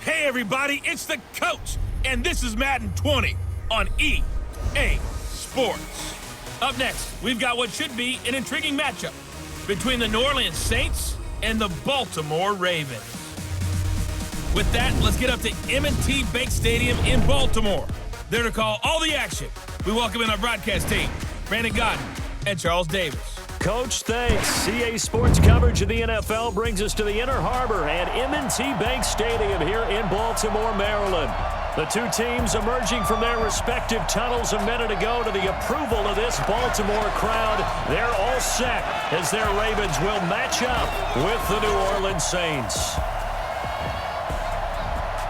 Hey everybody, it's the coach, and this is Madden 20 on EA Sports. Up next, we've got what should be an intriguing matchup between the New Orleans Saints and the Baltimore Ravens. With that, let's get up to M&T Bank Stadium in Baltimore. There to call all the action, we welcome in our broadcast team, Brandon Godden and Charles Davis. Coach, thanks. CA Sports coverage of the NFL brings us to the Inner Harbor at M&T Bank Stadium here in Baltimore, Maryland. The two teams emerging from their respective tunnels a minute ago to the approval of this Baltimore crowd. They're all set as their Ravens will match up with the New Orleans Saints.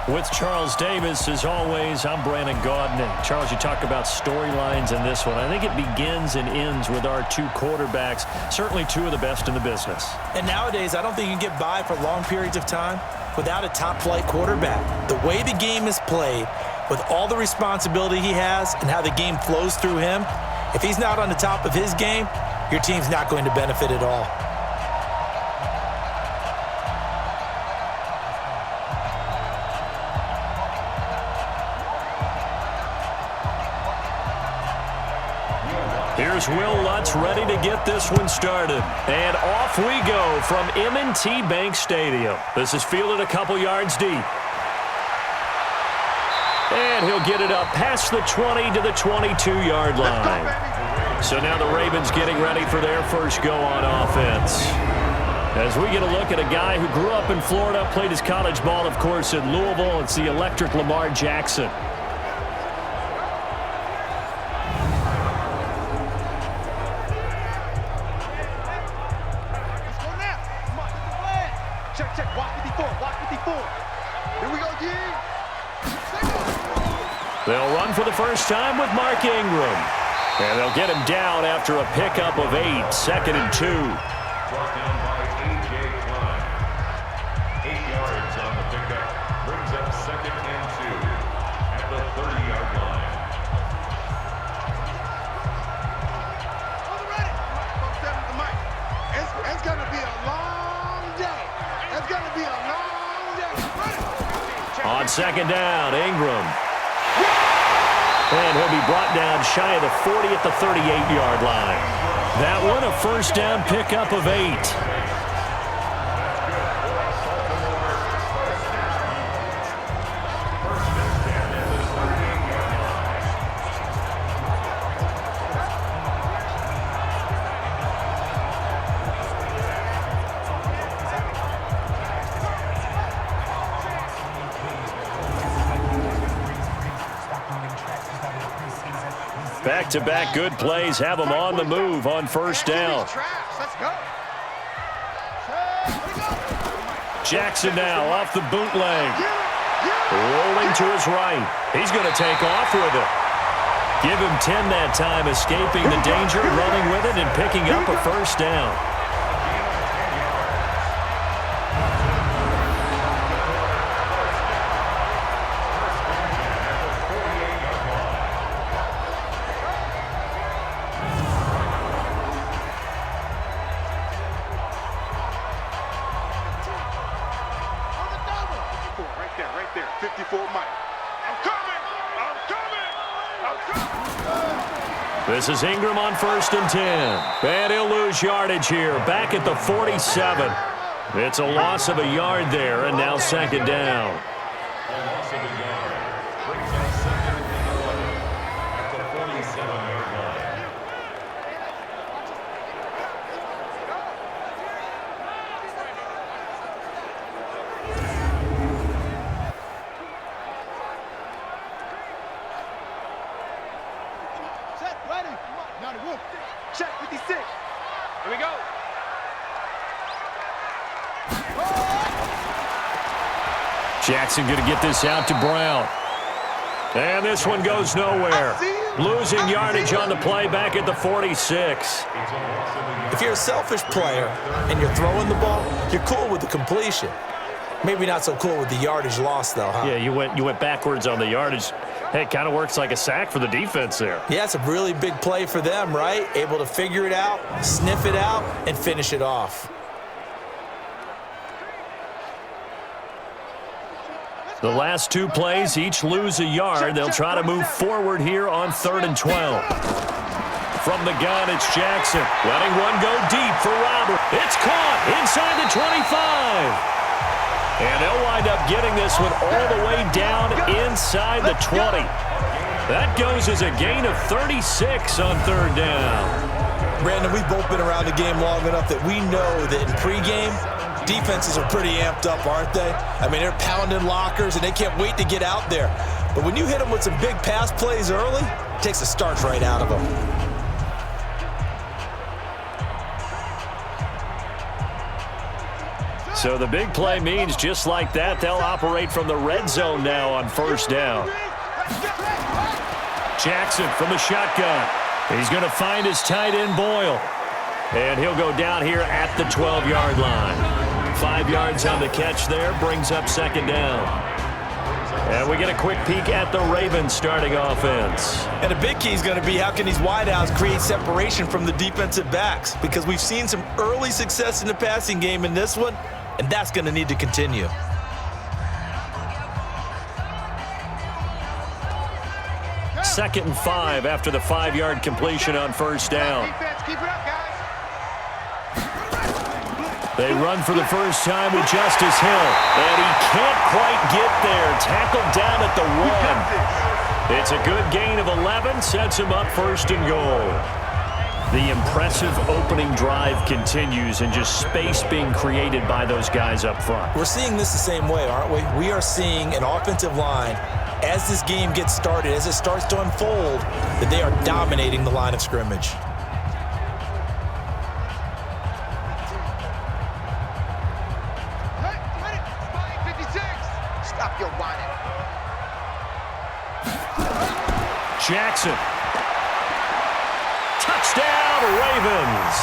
With Charles Davis, as always, I'm Brandon Godden. Charles, you talk about storylines in this one. I think it begins and ends with our two quarterbacks, certainly two of the best in the business. And nowadays, I don't think you can get by for long periods of time without a top-flight quarterback. The way the game is played, with all the responsibility he has and how the game flows through him, if he's not on the top of his game, your team's not going to benefit at all. Here's Will Lutz ready to get this one started. And off we go from M&T Bank Stadium. This is fielded a couple yards deep. And he'll get it up past the 20 to the 22-yard line. So now the Ravens getting ready for their first go on offense. As we get a look at a guy who grew up in Florida, played his college ball, of course, in Louisville. It's the electric Lamar Jackson. They'll run for the first time with Mark Ingram. And they'll get him down after a pickup of 8, 2nd and 2. Brought down by A.J. Klein. 8 yards on the pickup. Brings up 2nd and 2 at the 30-yard line. It's going to be a long day. It's going to be a long day. On 2nd down, Ingram. And he'll be brought down shy of the 40 at the 38-yard line. That one a first down pickup of 8. Back-to-back good plays have them on the move on first down. Jackson now off the bootleg. Rolling to his right. He's going to take off with it. Give him 10 that time, escaping the danger, running with it, and picking up a first down. This is Ingram on 1st and 10. And he'll lose yardage here, back at the 47. It's a loss of a yard there, and now 2nd down. A loss of a yard. Brings up 2nd and 11 at the 47-yard line. Check 56. Here we go. Jackson going to get this out to Brown. And this one goes nowhere. Losing yardage on the play back at the 46. If you're a selfish player and you're throwing the ball, you're cool with the completion. Maybe not so cool with the yardage loss, though, huh? Yeah, you went backwards on the yardage. Hey, it kind of works like a sack for the defense there. Yeah, it's a really big play for them, right? Able to figure it out, sniff it out, and finish it off. The last two plays each lose a yard. They'll try to move forward here on 3rd and 12. From the gun, it's Jackson. Letting one go deep for Robert. It's caught inside the 25. And they'll wind up getting this one all the way down inside the 20. That goes as a gain of 36 on 3rd down. Brandon, we've both been around the game long enough that we know that in pregame, defenses are pretty amped up, aren't they? I mean, they're pounding lockers, and they can't wait to get out there. But when you hit them with some big pass plays early, it takes the starch right out of them. So the big play means just like that, they'll operate from the red zone now on 1st down. Jackson from the shotgun. He's going to find his tight end, Boyle. And he'll go down here at the 12-yard line. 5 yards on the catch there, brings up 2nd down. And we get a quick peek at the Ravens starting offense. And a big key is going to be how can these wideouts create separation from the defensive backs? Because we've seen some early success in the passing game in this one, and that's going to need to continue. Second and 5 after the 5-yard completion on 1st down. Keep it up, guys. They run for the first time with Justice Hill, and he can't quite get there. Tackled down at the 1. It's a good gain of 11, sets him up 1st and goal. The impressive opening drive continues, and just space being created by those guys up front. We're seeing this the same way, aren't we? We are seeing an offensive line, as this game gets started, as it starts to unfold, that they are dominating the line of scrimmage. Stop your whining. Jackson. Touchdown, Ravens.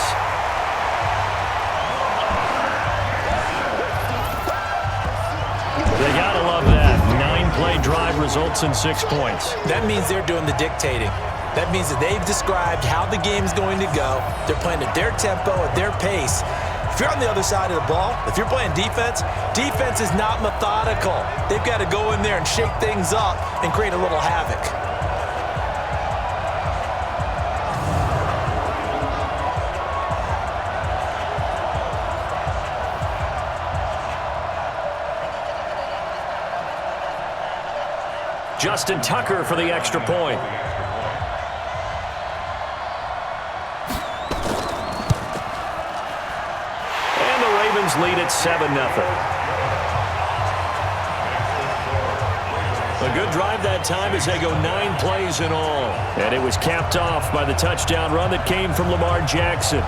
They gotta love that. 9-play drive results in 6 points. That means they're doing the dictating. That means that they've described how the game's going to go. They're playing at their tempo, at their pace. If you're on the other side of the ball, if you're playing defense, defense is not methodical. They've got to go in there and shake things up and create a little havoc. Justin Tucker for the extra point. And the Ravens lead at 7-0. A good drive that time as they go 9 plays in all. And it was capped off by the touchdown run that came from Lamar Jackson.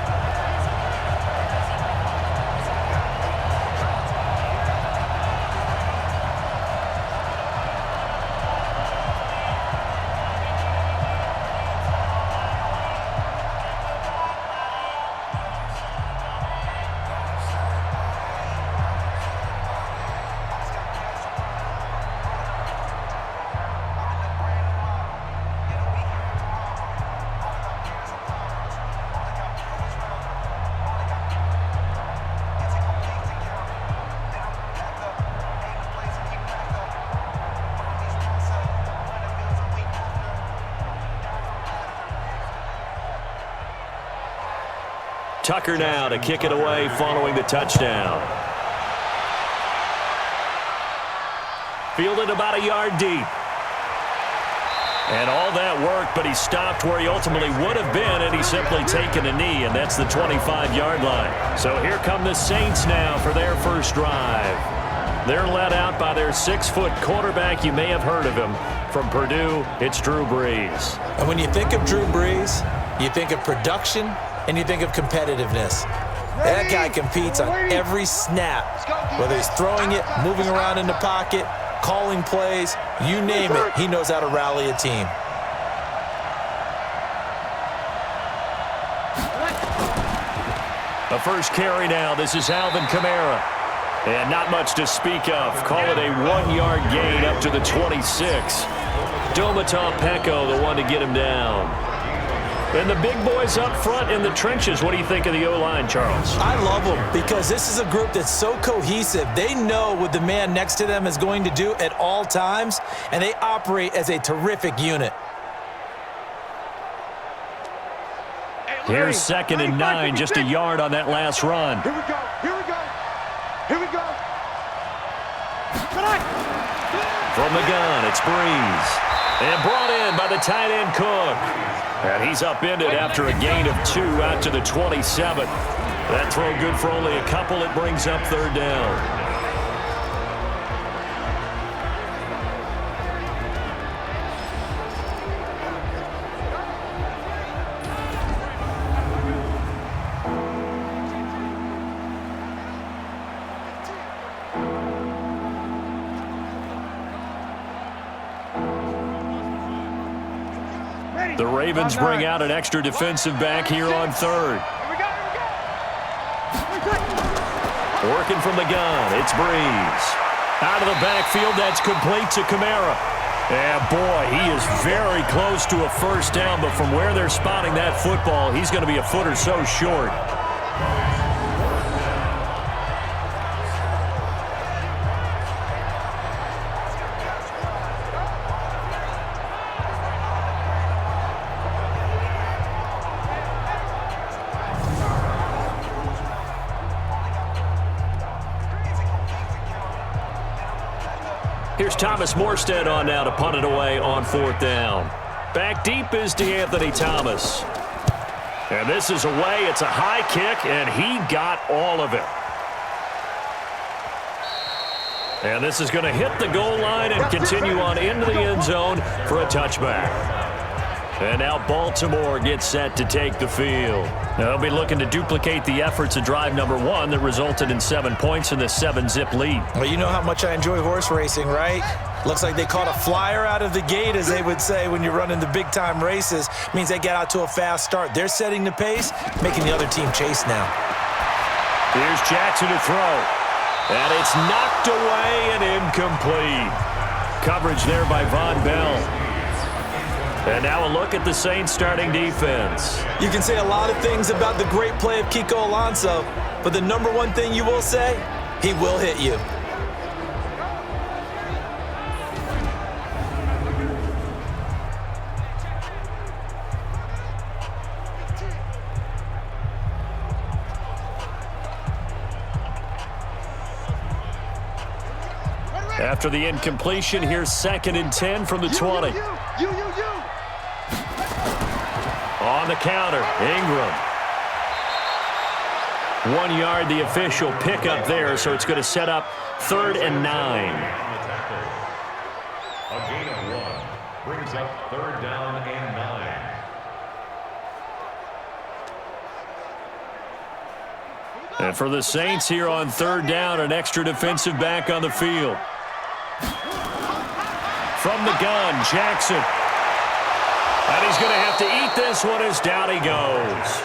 Tucker now to kick it away following the touchdown. Fielded about a yard deep. And all that work, but he stopped where he ultimately would have been, and he's simply taken a knee, and that's the 25-yard line. So here come the Saints now for their first drive. They're led out by their 6-foot quarterback. You may have heard of him. From Purdue, it's Drew Brees. And when you think of Drew Brees, you think of production, and you think of competitiveness. That guy competes on every snap, whether he's throwing it, moving around in the pocket, calling plays, you name it, he knows how to rally a team. A first carry now. This is Alvin Kamara. And not much to speak of. Call it a 1-yard gain up to the 26. Domata Peko, the one to get him down. And the big boys up front in the trenches, what do you think of the O-line, Charles? I love them because this is a group that's so cohesive. They know what the man next to them is going to do at all times, and they operate as a terrific unit. Here's 2nd and 9, just a yard on that last run. Here we go. Here we go. Here we go. From the gun, it's Breeze. And brought in by the tight end Cook. And he's upended after a gain of 2 out to the 27. That throw good for only a couple. It brings up 3rd down. The Ravens bring out an extra defensive back here on 3rd. Working from the gun, it's Breeze. Out of the backfield, that's complete to Kamara. And boy, he is very close to a first down, but from where they're spotting that football, he's going to be a foot or so short. Here's Thomas Morstead on now to punt it away on 4th down. Back deep is DeAnthony Thomas. And this is away. It's a high kick, and he got all of it. And this is going to hit the goal line and continue on into the end zone for a touchback. And now Baltimore gets set to take the field. Now they'll be looking to duplicate the efforts of drive number 1 that resulted in 7 points in the 7-zip lead. Well, you know how much I enjoy horse racing, right? Looks like they caught a flyer out of the gate, as they would say when you're running the big-time races. Means they get out to a fast start. They're setting the pace, making the other team chase now. Here's Jackson to throw. And it's knocked away and incomplete. Coverage there by Von Bell. And now a look at the Saints starting defense. You can say a lot of things about the great play of Kiko Alonso, but the number one thing you will say, he will hit you. After the incompletion, here's 2nd and 10 from the 20. On the counter, Ingram. 1 yard, the official pickup there, so it's going to set up 3rd and 9. A gain of 1 brings up 3rd down and 9. And for the Saints here on 3rd down, an extra defensive back on the field. From the gun, Jackson. And he's going to have to eat this one as down he goes.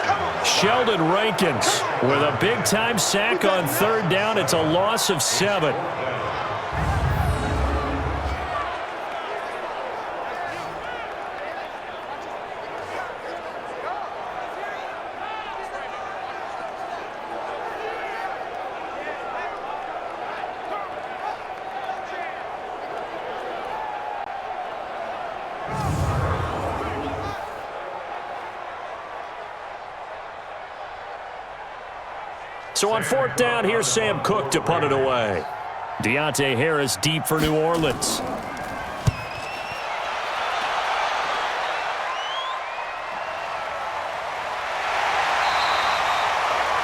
Sheldon Rankins with a big-time sack on 3rd down. It's a loss of 7. So on 4th down, here's Sam Cook to punt it away. Deontay Harris deep for New Orleans.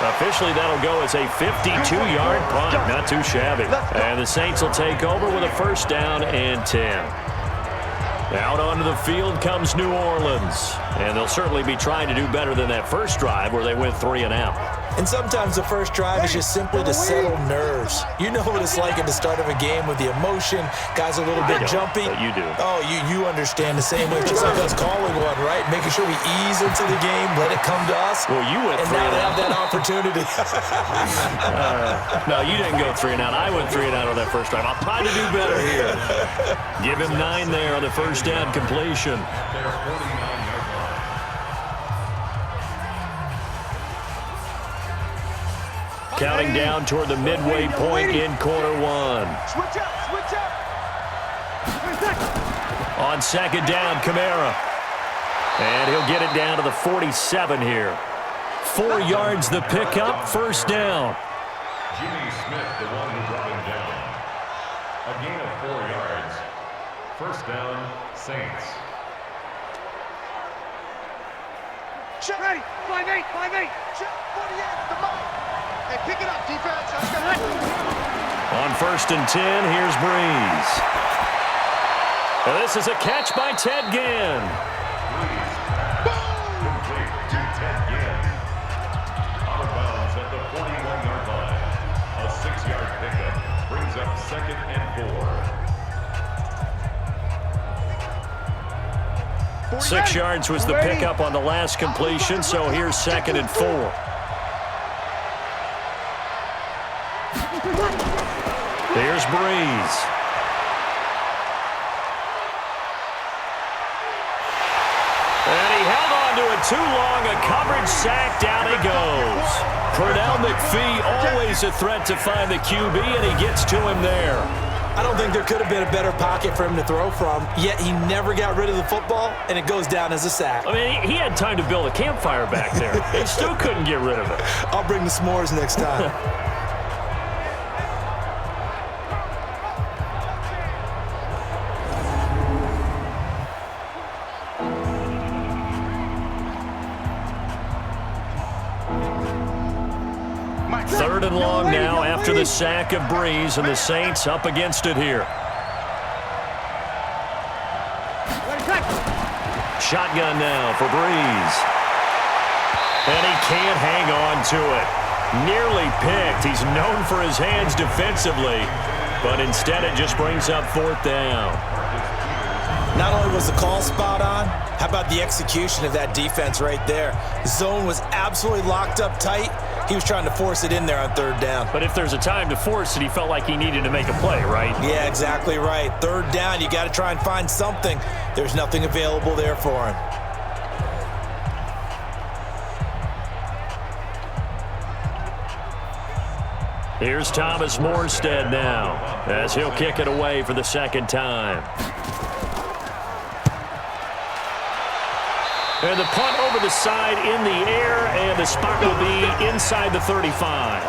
Officially, that'll go as a 52-yard punt. Not too shabby. And the Saints will take over with a 1st down and 10. Out onto the field comes New Orleans. And they'll certainly be trying to do better than that first drive where they went 3 and out. And sometimes the first drive is just simply to settle nerves. You know what it's like at the start of a game with the emotion. Guys are a little bit jumpy. But you do. Oh, you understand the same way. Just like us calling one, right? Making sure we ease into the game, let it come to us. Well, you went 3 and and now they out. have that opportunity. No, you didn't go 3 and out. I went 3 and out on that first drive. I'll try to do better here. Give him 9 there on the 1st down completion. Counting down toward the midway point in quarter one. Switch up, switch up. On second down, Kamara. And he'll get it down to the 47 here. 4 yards the pickup, first down. Jimmy Smith, the one who brought him down. A gain of 4 yards. First down, Saints. Check. Ready. 5-8, 5-8. Check. 48, the ball. Hey, pick it up, defense. That's good. On first and 10, here's Breeze. And this is a catch by Ted Ginn. Breeze. Complete to Ted Ginn. Out of bounds at the 41-yard line. A 6-yard pickup brings up second and 4. 6 yards was the pickup on the last completion, so here's second and 4. Here's Breeze. And he held on to it too long. A coverage sack. Down he goes. Pernell McPhee, always a threat to find the QB, and he gets to him there. I don't think there could have been a better pocket for him to throw from, yet he never got rid of the football, and it goes down as a sack. I mean, he had time to build a campfire back there. He still couldn't get rid of it. I'll bring the s'mores next time. Third and long now after the sack of Breeze, and the Saints up against it here. Shotgun now for Breeze. And he can't hang on to it. Nearly picked. He's known for his hands defensively, but instead it just brings up fourth down. Not only was the call spot on, how about the execution of that defense right there? The zone was absolutely locked up tight. He was trying to force it in there on third down. But if there's a time to force it, he felt like he needed to make a play, right? Yeah, exactly right. Third down, you got to try and find something. There's nothing available there for him. Here's Thomas Morstead now, as he'll kick it away for the second time. And the punt over the side in the air, and the spot will be inside the 35.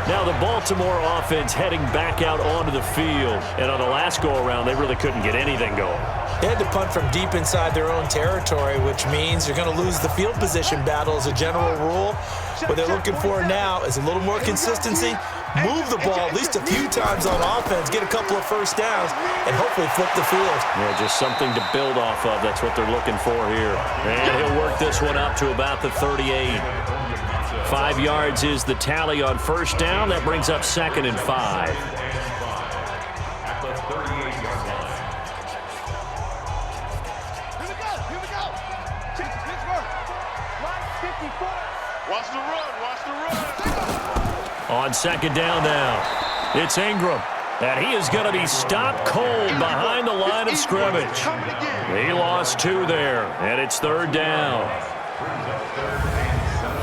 Now the Baltimore offense heading back out onto the field. And on the last go-around, they really couldn't get anything going. They had to punt from deep inside their own territory, which means you're going to lose the field position battle as a general rule. What they're looking for now is a little more consistency, move the ball at least a few times on offense, get a couple of first downs, and hopefully flip the field. Yeah, just something to build off of. That's what they're looking for here. And he'll work this one up to about the 38. 5 yards is the tally on first down. That brings up second and 5. At the 38-yard line. Here we go, here we go. Pittsburgh. Line 54. Watch the run, watch the run. On second down now, it's Ingram. And he is going to be stopped cold behind the line of scrimmage. He lost 2 there, and it's third down. Brings up third and 7.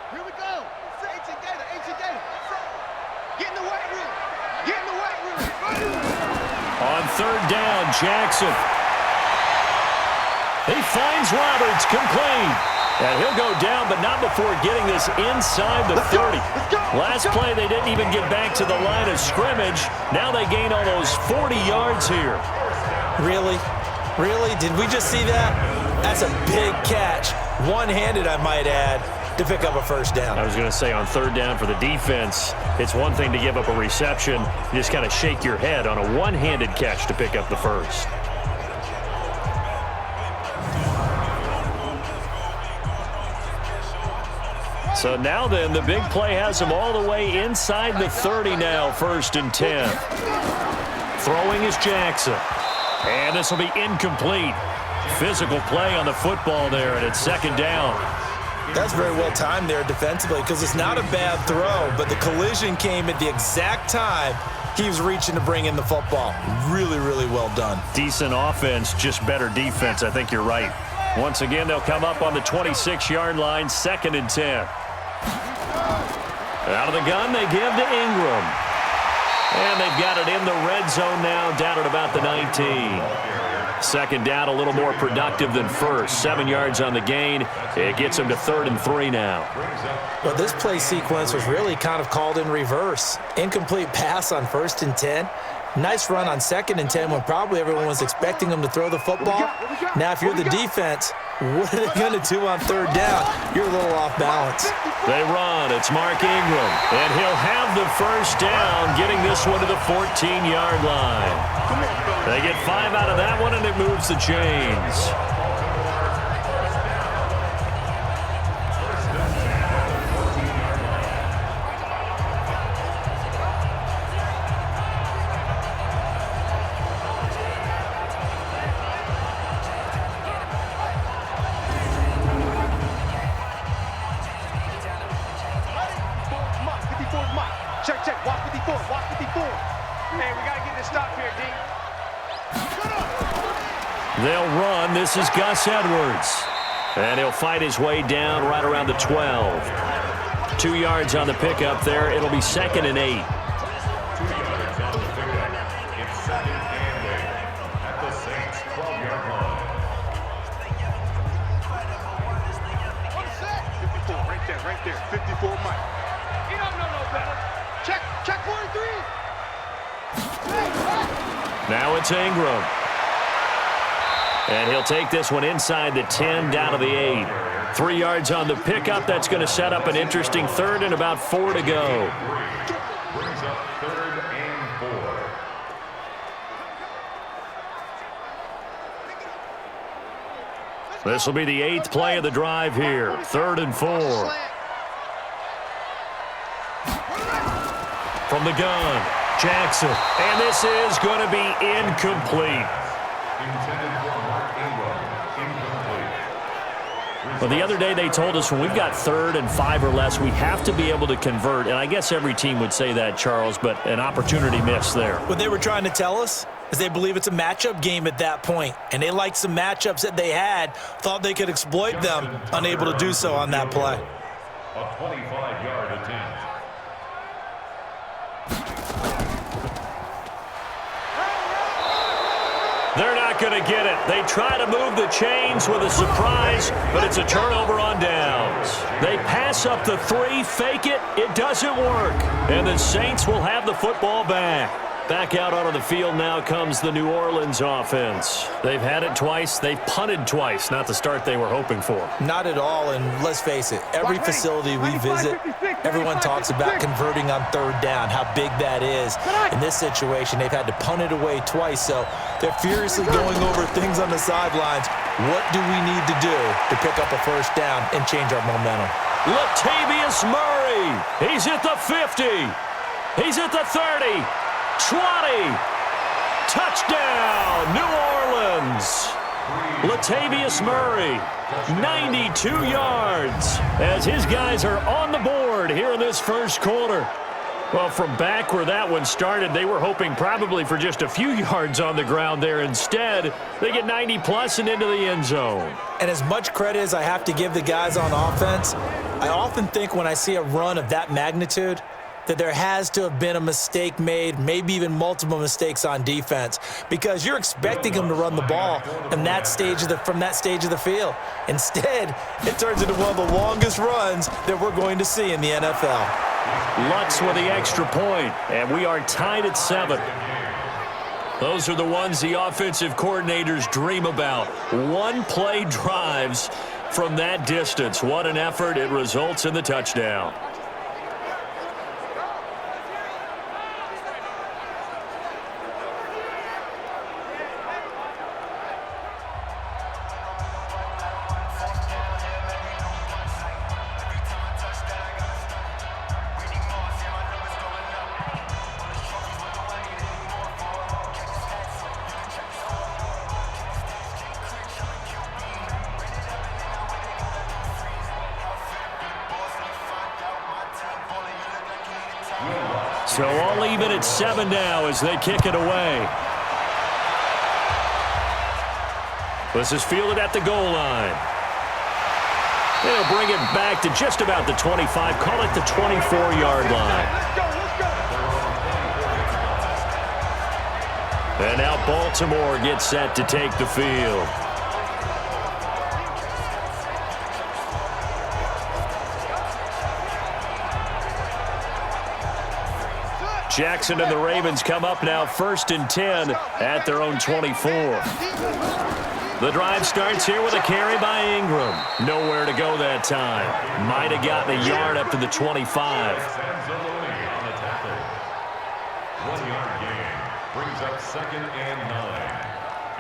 Here we go. Ancient Gator, Ancient Gator. Get in the weight room. Get in the weight room. On third down, Jackson. He finds Roberts, complete. And he'll go down, but not before getting this inside the 30. Last play, they didn't even get back to the line of scrimmage. Now they gain almost 40 yards here. Really? Really? Did we just see that? That's a big catch. One-handed, I might add, to pick up a first down. I was going to say, on third down for the defense, it's one thing to give up a reception. You just kind of shake your head on a one-handed catch to pick up the first. So now then, the big play has him all the way inside the 30 now, first and 10. Throwing is Jackson. And this will be incomplete. Physical play on the football there, and it's second down. That's very well timed there defensively because it's not a bad throw, but the collision came at the exact time he was reaching to bring in the football. Really, really well done. Decent offense, just better defense. I think you're right. Once again, they'll come up on the 26-yard line, 2nd and 10. Out of the gun, they give to Ingram. And they've got it in the red zone now, down at about the 19. 2nd down, a little more productive than first. 7 yards on the gain. It gets them to 3rd and 3 now. Well, this play sequence was really kind of called in reverse. Incomplete pass on 1st and 10. Nice run on 2nd and 10 when probably everyone was expecting them to throw the football. Now, if you're the defense, what are they going to do on 3rd down? You're a little off balance. They run. It's Mark Ingram. And he'll have the 1st down, getting this one to the 14-yard line. They get 5 out of that one, and it moves the chains. Check. Watch 54. Hey, we got to get this stop here, D. They'll run. This is Gus Edwards. And he'll fight his way down right around the 12. 2 yards on the pickup there. It'll be 2nd and 8. 2 yards on the pickup. It's 2nd and 8 at the Saints' 12-yard line. 54, right there. 54, Mike. He don't know no better. Check 43. Now it's Ingram. And he'll take this one inside the 10, down to the 8. 3 yards on the pickup. That's going to set up an interesting 3rd and about 4 to go. Brings up 3rd and 4. This will be the 8th play of the drive here. 3rd and 4. From the gun, Jackson. And this is going to be incomplete. Intended for Mark Ingram. Incomplete. Well, the other day they told us when we've got 3rd and 5 or less, we have to be able to convert. And I guess every team would say that, Charles, but an opportunity missed there. What they were trying to tell us is they believe it's a matchup game at that point. And they liked some matchups that they had, thought they could exploit them, unable to do so on that play. A 25-yard attempt. They're not going to get it. They try to move the chains with a surprise, but it's a turnover on downs. They pass up the 3, fake it. It doesn't work. And the Saints will have the football back. Back out onto the field now comes the New Orleans offense. They've had it twice. They've punted twice. Not the start they were hoping for. Not at all, and let's face it, every facility we visit, everyone talks about converting on 3rd down, how big that is. In this situation, they've had to punt it away twice, so they're furiously going over things on the sidelines. What do we need to do to pick up a 1st down and change our momentum? Latavius Murray. He's at the 50. He's at the 30. 20. Touchdown, New Orleans. Latavius Murray, 92 yards, as his guys are on the board here in this 1st quarter. Well, from back where that one started, they were hoping probably for just a few yards on the ground there. Instead, they get 90-plus and into the end zone. And as much credit as I have to give the guys on offense, I often think when I see a run of that magnitude that there has to have been a mistake made, maybe even multiple mistakes on defense, because you're expecting them to run the ball from that stage of the field. Instead, it turns into one of the longest runs that we're going to see in the NFL. Lutz with the extra point, and we are tied at 7. Those are the ones the offensive coordinators dream about. One-play drives from that distance. What an effort. It results in the touchdown. So all even at 7 now as they kick it away. This is fielded at the goal line. They'll bring it back to just about the 25. Call it the 24-yard line. And now Baltimore gets set to take the field. Jackson and the Ravens come up now 1st and 10 at their own 24. The drive starts here with a carry by Ingram. Nowhere to go that time. Might have gotten a yard up to the 25. 1-yard gain brings up 2nd and 9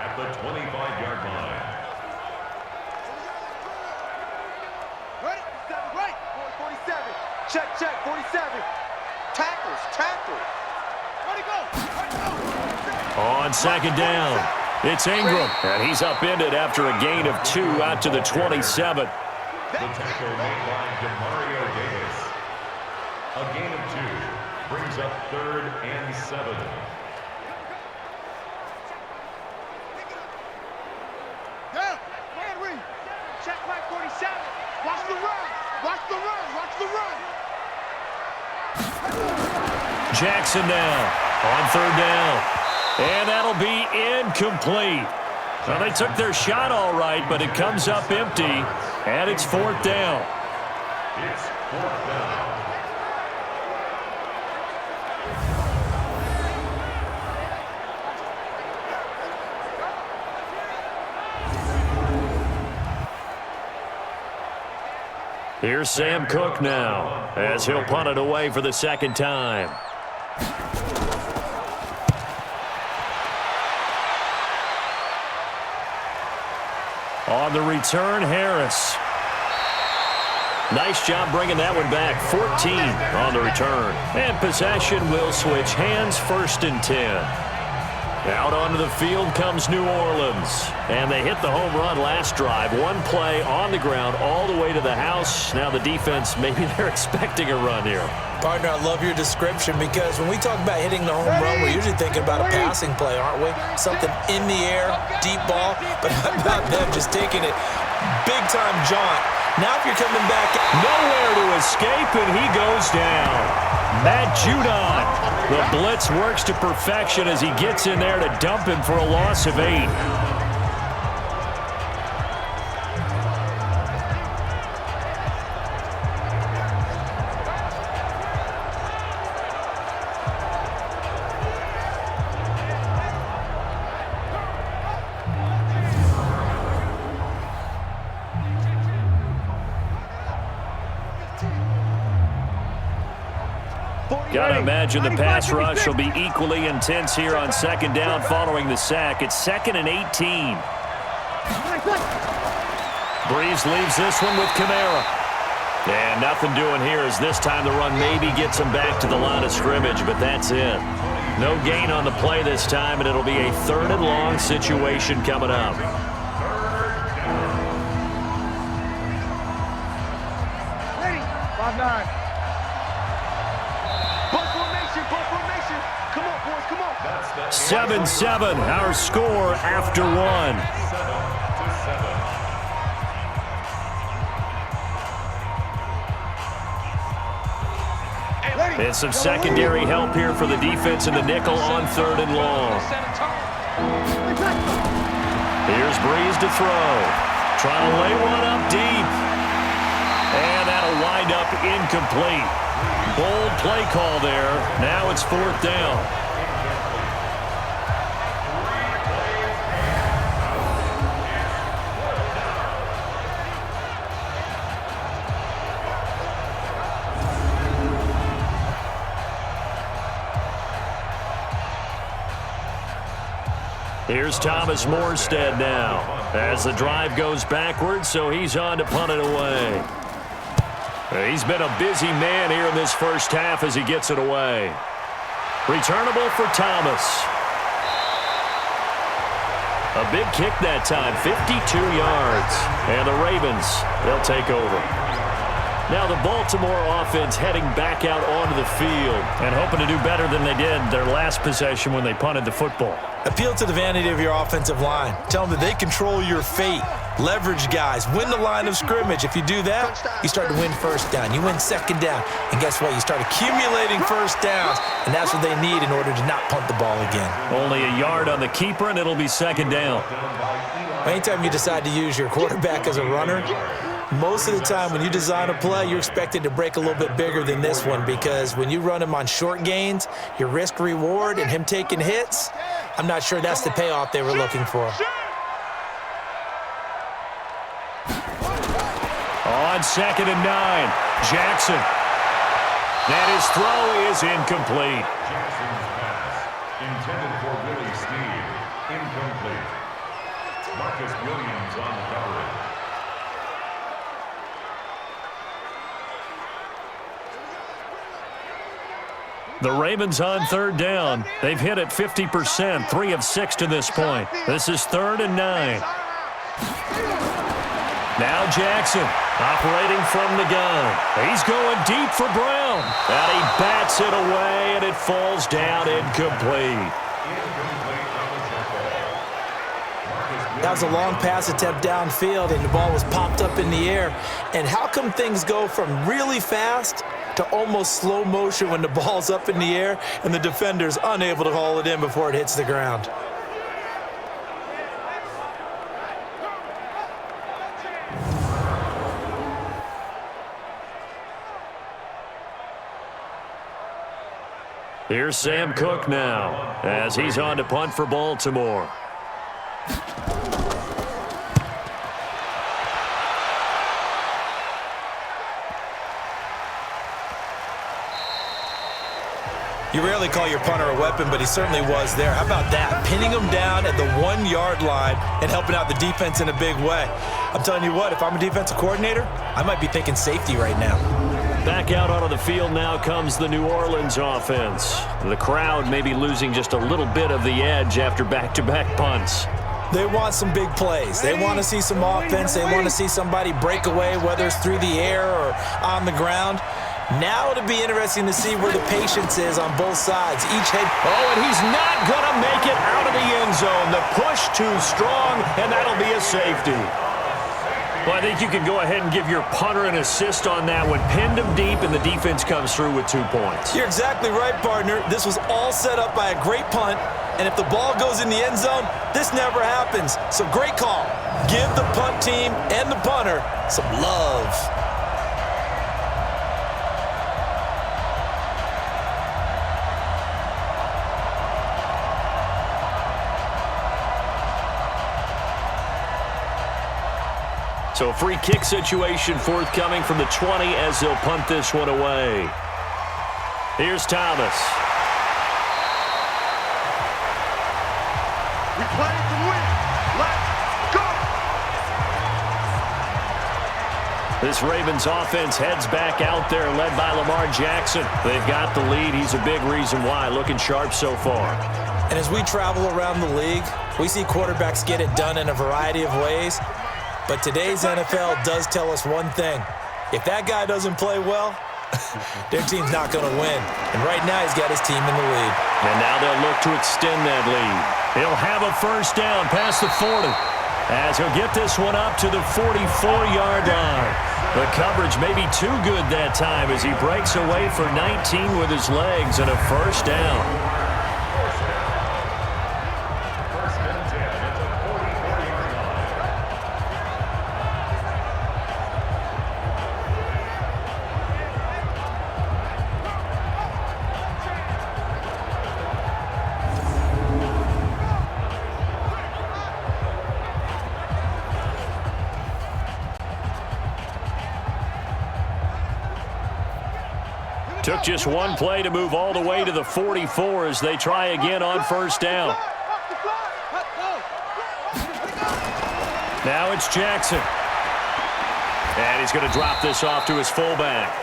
at the 25-yard line. Ready? 47. Check, 47. Tackles. Ready, go. On 2nd down, it's Ingram, and he's upended after a gain of 2 out to the 27. The tackle made by Demario Davis. A gain of 2 brings up 3rd and 7. Down. Man, read. Check right 47. Watch the run. Watch the run. Jackson now on 3rd down. And that'll be incomplete. Well, they took their shot all right, but it comes up empty, and it's 4th down. It's 4th down. Here's Sam Cook now, as he'll punt it away for the 2nd time. On the return, Harris. Nice job bringing that one back. 14 on the return. And possession will switch hands, 1st and 10. Out onto the field comes New Orleans. And they hit the home run last drive. One play on the ground all the way to the house. Now the defense, maybe they're expecting a run here. Partner, I love your description because when we talk about hitting the home run, we're usually thinking about a passing play, aren't we? Something in the air, deep ball, but how about them just taking it big-time jaunt. Now if you're coming back. Nowhere to escape, and he goes down. Matt Judon. The blitz works to perfection as he gets in there to dump him for a loss of 8. Gotta imagine the pass rush will be equally intense here on 2nd down following the sack. It's 2nd and 18. Breeze leaves this one with Kamara. And nothing doing here as this time the run maybe gets him back to the line of scrimmage, but that's it. No gain on the play this time, and it'll be a 3rd and long situation coming up. Ready? 5-9. 7-7, our score after 1. 7-7. And some secondary help here for the defense in the nickel on 3rd and long. Here's Breeze to throw. Trying to lay one up deep. And that'll wind up incomplete. Bold play call there. Now it's 4th down. Here's Thomas Morstead now as the drive goes backwards, so he's on to punt it away. He's been a busy man here in this first half as he gets it away. Returnable for Thomas. A big kick that time, 52 yards. And the Ravens, they'll take over. Now the Baltimore offense heading back out onto the field and hoping to do better than they did their last possession when they punted the football. Appeal to the vanity of your offensive line. Tell them that they control your fate. Leverage guys. Win the line of scrimmage. If you do that, you start to win first down. You win second down. And guess what? You start accumulating first downs. And that's what they need in order to not punt the ball again. Only a yard on the keeper, and it'll be second down. Anytime you decide to use your quarterback as a runner, most of the time when you design a play, you're expected to break a little bit bigger than this one, because when you run him on short gains, your risk-reward and him taking hits, I'm not sure that's the payoff they were looking for. On 2nd and 9, Jackson. And his throw is incomplete. Jackson's pass, intended for Willie Snead, incomplete. Marcus Williams on the coverage. The Ravens on 3rd down. They've hit it 50%, 3 of 6 to this point. This is 3rd and 9. Now Jackson operating from the gun. He's going deep for Brown. And he bats it away, and it falls down incomplete. That was a long pass attempt downfield, and the ball was popped up in the air. And how come things go from really fast to almost slow motion when the ball's up in the air and the defender's unable to haul it in before it hits the ground? Here's Sam Cook now as he's on to punt for Baltimore. You rarely call your punter a weapon, but he certainly was there. How about that? Pinning him down at the 1-yard line and helping out the defense in a big way. I'm telling you what, if I'm a defensive coordinator, I might be thinking safety right now. Back out onto the field now comes the New Orleans offense. The crowd may be losing just a little bit of the edge after back-to-back punts. They want some big plays. They want to see some offense. They want to see somebody break away, whether it's through the air or on the ground. Now it'll be interesting to see where the patience is on both sides. Each head. Oh, and he's not going to make it out of the end zone. The push too strong, and that'll be a safety. Well, I think you can go ahead and give your punter an assist on that one. Pinned him deep, and the defense comes through with 2 points. You're exactly right, partner. This was all set up by a great punt, and if the ball goes in the end zone, this never happens. So great call. Give the punt team and the punter some love. So a free kick situation forthcoming from the 20 as they'll punt this one away. Here's Thomas. We play to win. Let's go. This Ravens offense heads back out there, led by Lamar Jackson. They've got the lead. He's a big reason why. Looking sharp so far. And as we travel around the league, we see quarterbacks get it done in a variety of ways. But today's NFL does tell us one thing. If that guy doesn't play well, their team's not going to win. And right now, he's got his team in the lead. And now they'll look to extend that lead. He'll have a first down past the 40. As he'll get this one up to the 44-yard line. The coverage may be too good that time as he breaks away for 19 with his legs and a first down. Took just one play to move all the way to the 44 as they try again on first down. Now it's Jackson. And he's going to drop this off to his fullback.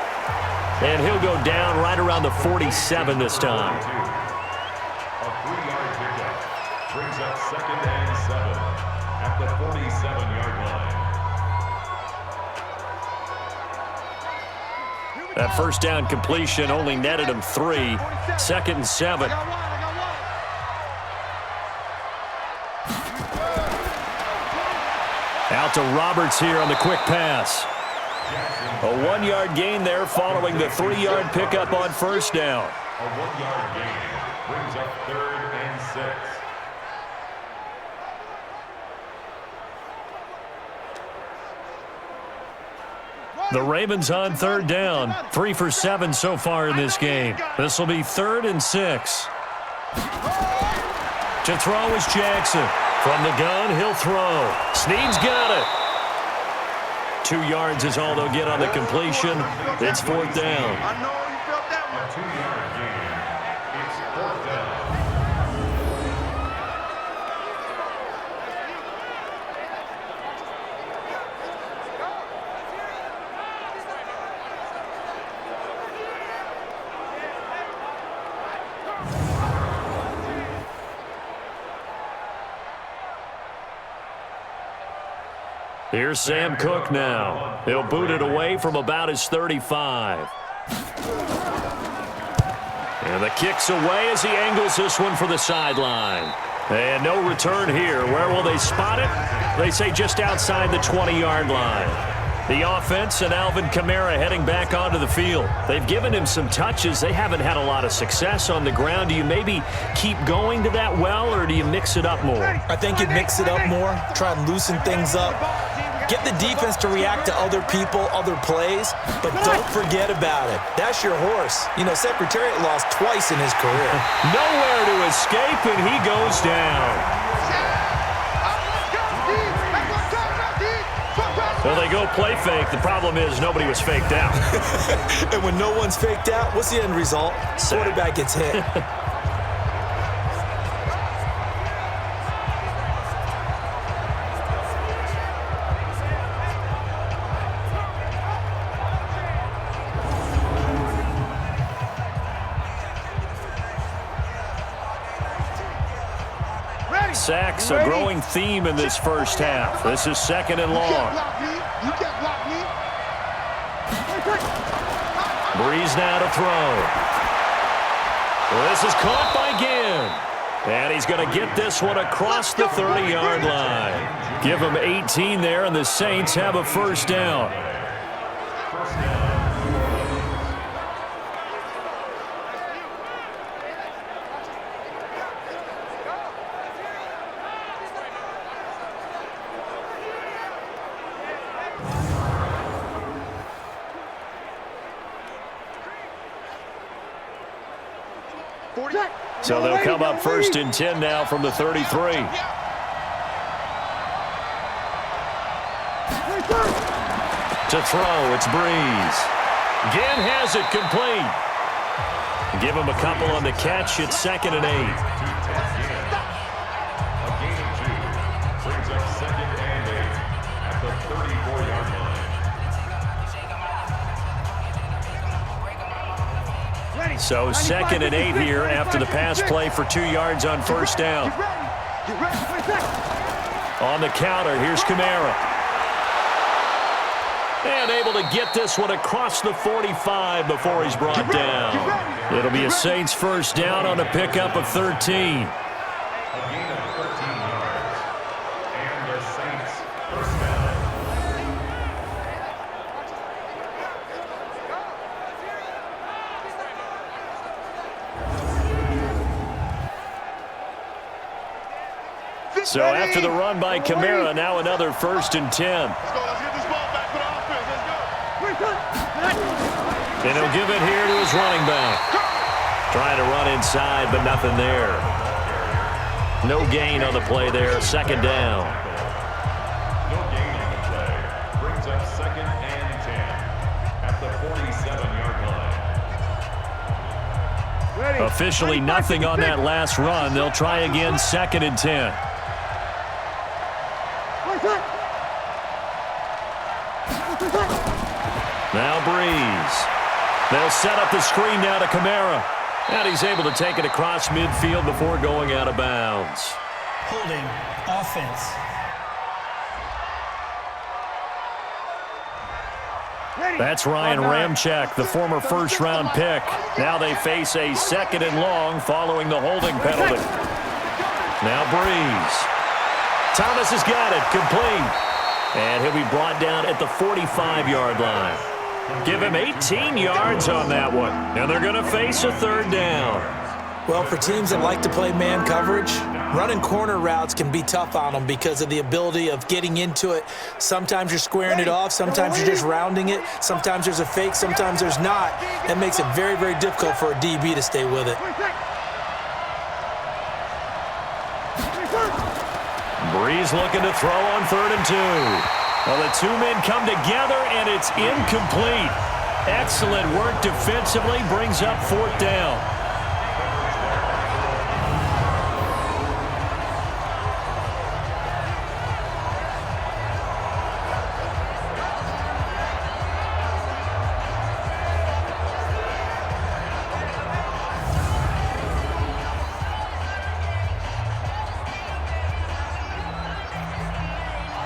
And he'll go down right around the 47 this time. A 3-yard pickup brings up 2nd and 7 at the 47-yard line. That first down completion only netted him 3. 2nd and 7. Out to Roberts here on the quick pass. A 1-yard gain there following the 3-yard pickup on first down. A 1-yard gain brings up 3rd and 6. The Ravens on 3rd down. 3 for 7 so far in this game. This will be 3rd and 6. To throw is Jackson. From the gun, he'll throw. Snead's got it. 2 yards is all they'll get on the completion. It's 4th down. I know you felt that one. A 2-yard gain. It's 4th down. Here's Sam Cook now. He'll boot it away from about his 35. And the kick's away as he angles this one for the sideline. And no return here. Where will they spot it? They say just outside the 20-yard line. The offense and Alvin Kamara heading back onto the field. They've given him some touches. They haven't had a lot of success on the ground. Do you maybe keep going to that well, or do you mix it up more? I think you mix it up more, try and loosen things up. Get the defense to react to other people, other plays, but don't forget about it. That's your horse. You know, Secretariat lost twice in his career. Nowhere to escape, and he goes down. Well, they go play fake. The problem is nobody was faked out. And when no one's faked out, what's the end result? Quarterback gets hit. Sacks, a growing theme in this first half. This is 2nd and long. Breeze now to throw. Well, this is caught by Ginn. And he's going to get this one across the 30-yard line. Give him 18 there, and the Saints have a first down. So they'll come up 1st and 10 now from the 33. To throw, it's Breeze. Ginn has it complete. Give him a couple on the catch. It's 2nd and 8. A gain of 2 brings up 2nd and 8 at the 34-yard line. So 2nd and 8 here after the pass play for 2 yards on first down. On the counter, here's Kamara. And able to get this one across the 45 before he's brought down. It'll be a Saints first down on a pickup of 13. A gain of 13 yards. And the Saints first down. So after the run by Kamara, now another 1st and 10. Let's get this ball back for the offense. Let's go. And he'll give it here to his running back. Trying to run inside, but nothing there. No gain on the play there. 2nd down. No gain on the play. Brings up 2nd and 10 at the 47-yard line. Officially nothing on that last run. They'll try again 2nd and 10. Now Breeze. They'll set up the screen now to Kamara. And he's able to take it across midfield before going out of bounds. Holding offense. That's Ryan Ramczyk, the former first-round pick. Now they face a 2nd and long following the holding penalty. Now Breeze. Thomas has got it, complete. And he'll be brought down at the 45-yard line. Give him 18 yards on that one. And they're going to face a 3rd down. Well, for teams that like to play man coverage, running corner routes can be tough on them because of the ability of getting into it. Sometimes you're squaring it off. Sometimes you're just rounding it. Sometimes there's a fake. Sometimes there's not. That makes it very, very difficult for a DB to stay with it. Breeze looking to throw on 3rd and 2. Well, the two men come together, and it's incomplete. Excellent work defensively, brings up 4th down.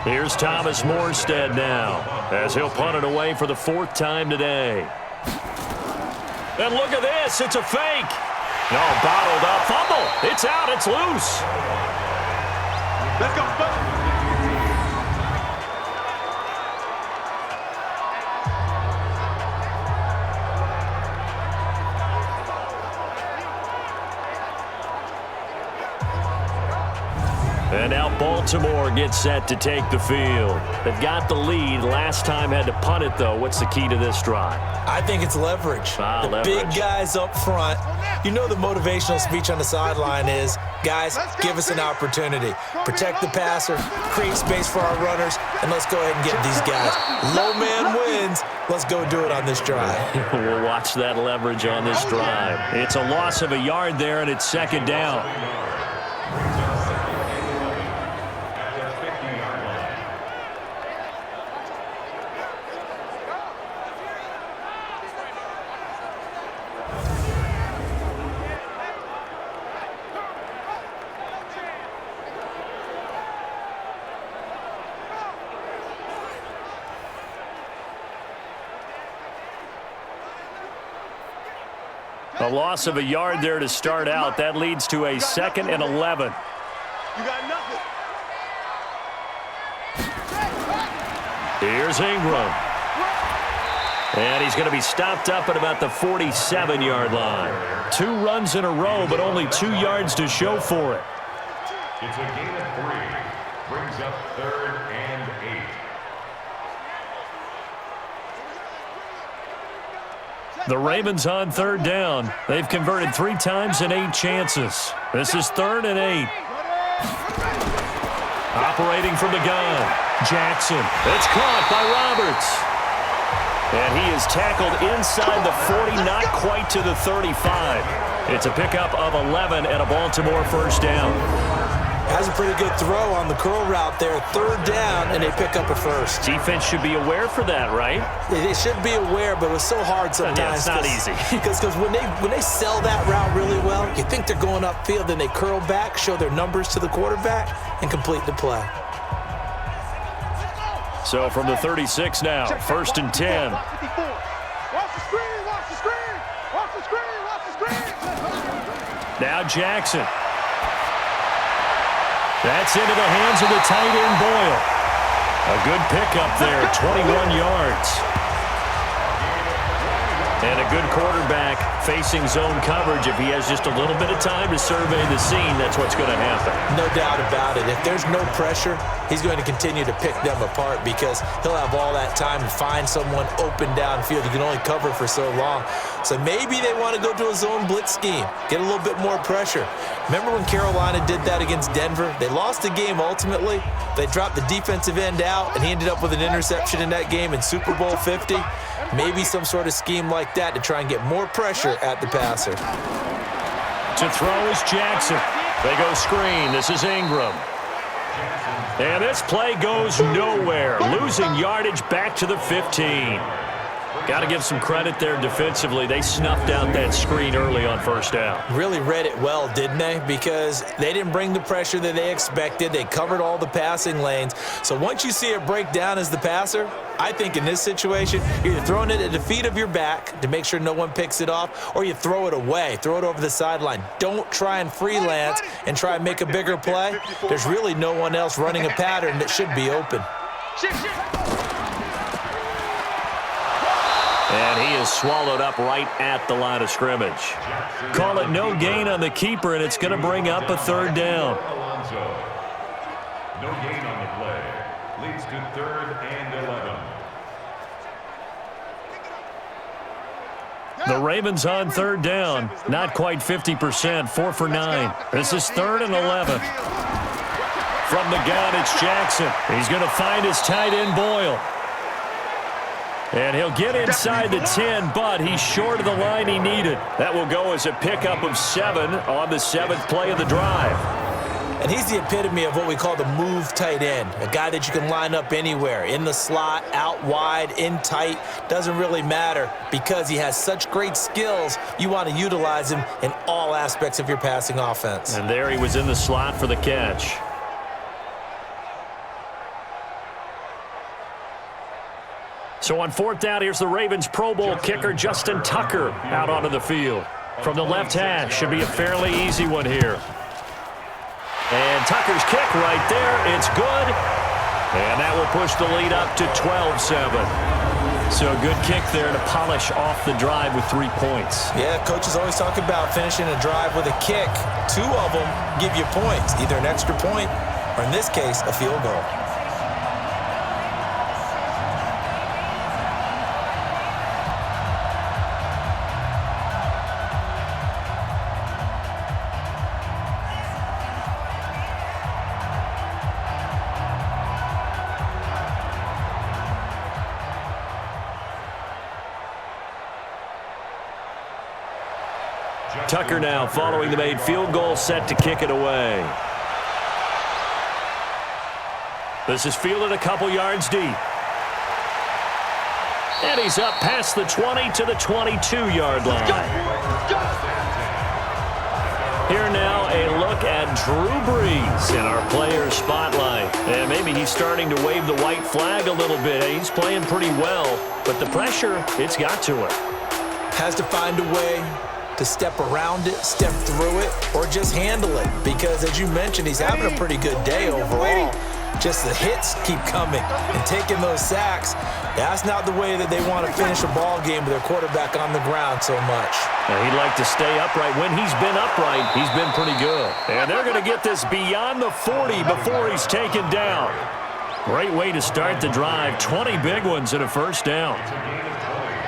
Here's Thomas Morstead now, as he'll punt it away for the 4th time today. And look at this, it's a fake. No, bottled up, fumble. It's out, it's loose. Let's go, And now Baltimore gets set to take the field. They've got the lead. Last time had to punt it, though. What's the key to this drive? I think it's leverage. Leverage. Big guys up front. You know the motivational speech on the sideline is, guys, give us an opportunity. Protect the passer, create space for our runners, and let's go ahead and get these guys. Low man wins. Let's go do it on this drive. We'll watch that leverage on this drive. It's a loss of a yard there, and it's 2nd down. A loss of a yard there to start out. That leads to a 2nd and 11. You got nothing. Here's Ingram. And he's going to be stopped up at about the 47-yard line. 2 runs in a row, but only 2 yards to show for it. It's a gain of 3. Brings up 3rd and 8. The Ravens on 3rd down. They've converted 3 times in 8 chances. This is 3rd and 8. Operating from the gun, Jackson. It's caught by Roberts. And he is tackled inside the 40, not quite to the 35. It's a pickup of 11 and a Baltimore 1st down. Has a pretty good throw on the curl route there. 3rd down, and they pick up a 1st. Defense should be aware for that, right? They should be aware, but it's so hard sometimes. Yeah, it's not easy. Because when they sell that route really well, you think they're going upfield, then they curl back, show their numbers to the quarterback, and complete the play. So from the 36 now, 1st and 10. Watch the screen, watch the screen, watch the screen, watch the screen. Now Jackson. That's into the hands of the tight end, Boyle. A good pickup there, 21 yards. And a good quarterback facing zone coverage. If he has just a little bit of time to survey the scene, that's what's going to happen. No doubt about it. If there's no pressure, he's going to continue to pick them apart because he'll have all that time to find someone open downfield. You can only cover for so long. So maybe they want to go to a zone blitz scheme, get a little bit more pressure. Remember when Carolina did that against Denver? They lost the game ultimately. They dropped the defensive end out, and he ended up with an interception in that game in Super Bowl 50. Maybe some sort of scheme like that to try and get more pressure at the passer. To throw is Jackson. They go screen. This is Ingram. And this play goes nowhere. Losing yardage back to the 15. Got to give some credit there defensively. They snuffed out that screen early on first down. Really read it well, didn't they? Because they didn't bring the pressure that they expected. They covered all the passing lanes. So once you see it break down as the passer, I think in this situation, you're either throwing it at the feet of your back to make sure no one picks it off, or you throw it away, throw it over the sideline. Don't try and freelance and try and make a bigger play. There's really no one else running a pattern that should be open. And he is swallowed up right at the line of scrimmage. Call it no gain on the keeper, and it's going to bring up a third down. No gain on the play. Leads to 3rd and 11. The Ravens on third down. Not quite 50%, 4 for 9. This is 3rd and 11. From the gun, it's Jackson. He's going to find his tight end, Boyle. And he'll get inside the 10, but he's short of the line he needed. That will go as a pickup of 7 on the 7th play of the drive. And he's the epitome of what we call the move tight end, a guy that you can line up anywhere, in the slot, out wide, in tight, doesn't really matter because he has such great skills. You want to utilize him in all aspects of your passing offense. And there he was in the slot for the catch. So on 4th down, here's the Ravens Pro Bowl kicker Justin Tucker out onto the field. From the left hash, should be a fairly easy one here. And Tucker's kick right there, it's good. And that will push the lead up to 12-7. So a good kick there to polish off the drive with 3 points. Yeah, coaches always talk about finishing a drive with a kick. 2 of them give you points, either an extra point or, in this case, a field goal. Tucker now following the made field goal, set to kick it away. This is fielded a couple yards deep. And he's up past the 20 to the 22-yard line. Here now a look at Drew Brees in our player spotlight. And maybe he's starting to wave the white flag a little bit. He's playing pretty well, but the pressure, it's got to him. Has to find a way to step around it, step through it, or just handle it. Because, as you mentioned, he's having a pretty good day overall. Just the hits keep coming and taking those sacks. That's not the way that they want to finish a ball game with their quarterback on the ground so much. Now, he'd like to stay upright. When he's been upright, he's been pretty good. And they're going to get this beyond the 40 before he's taken down. Great way to start the drive. 20 big ones and a first down.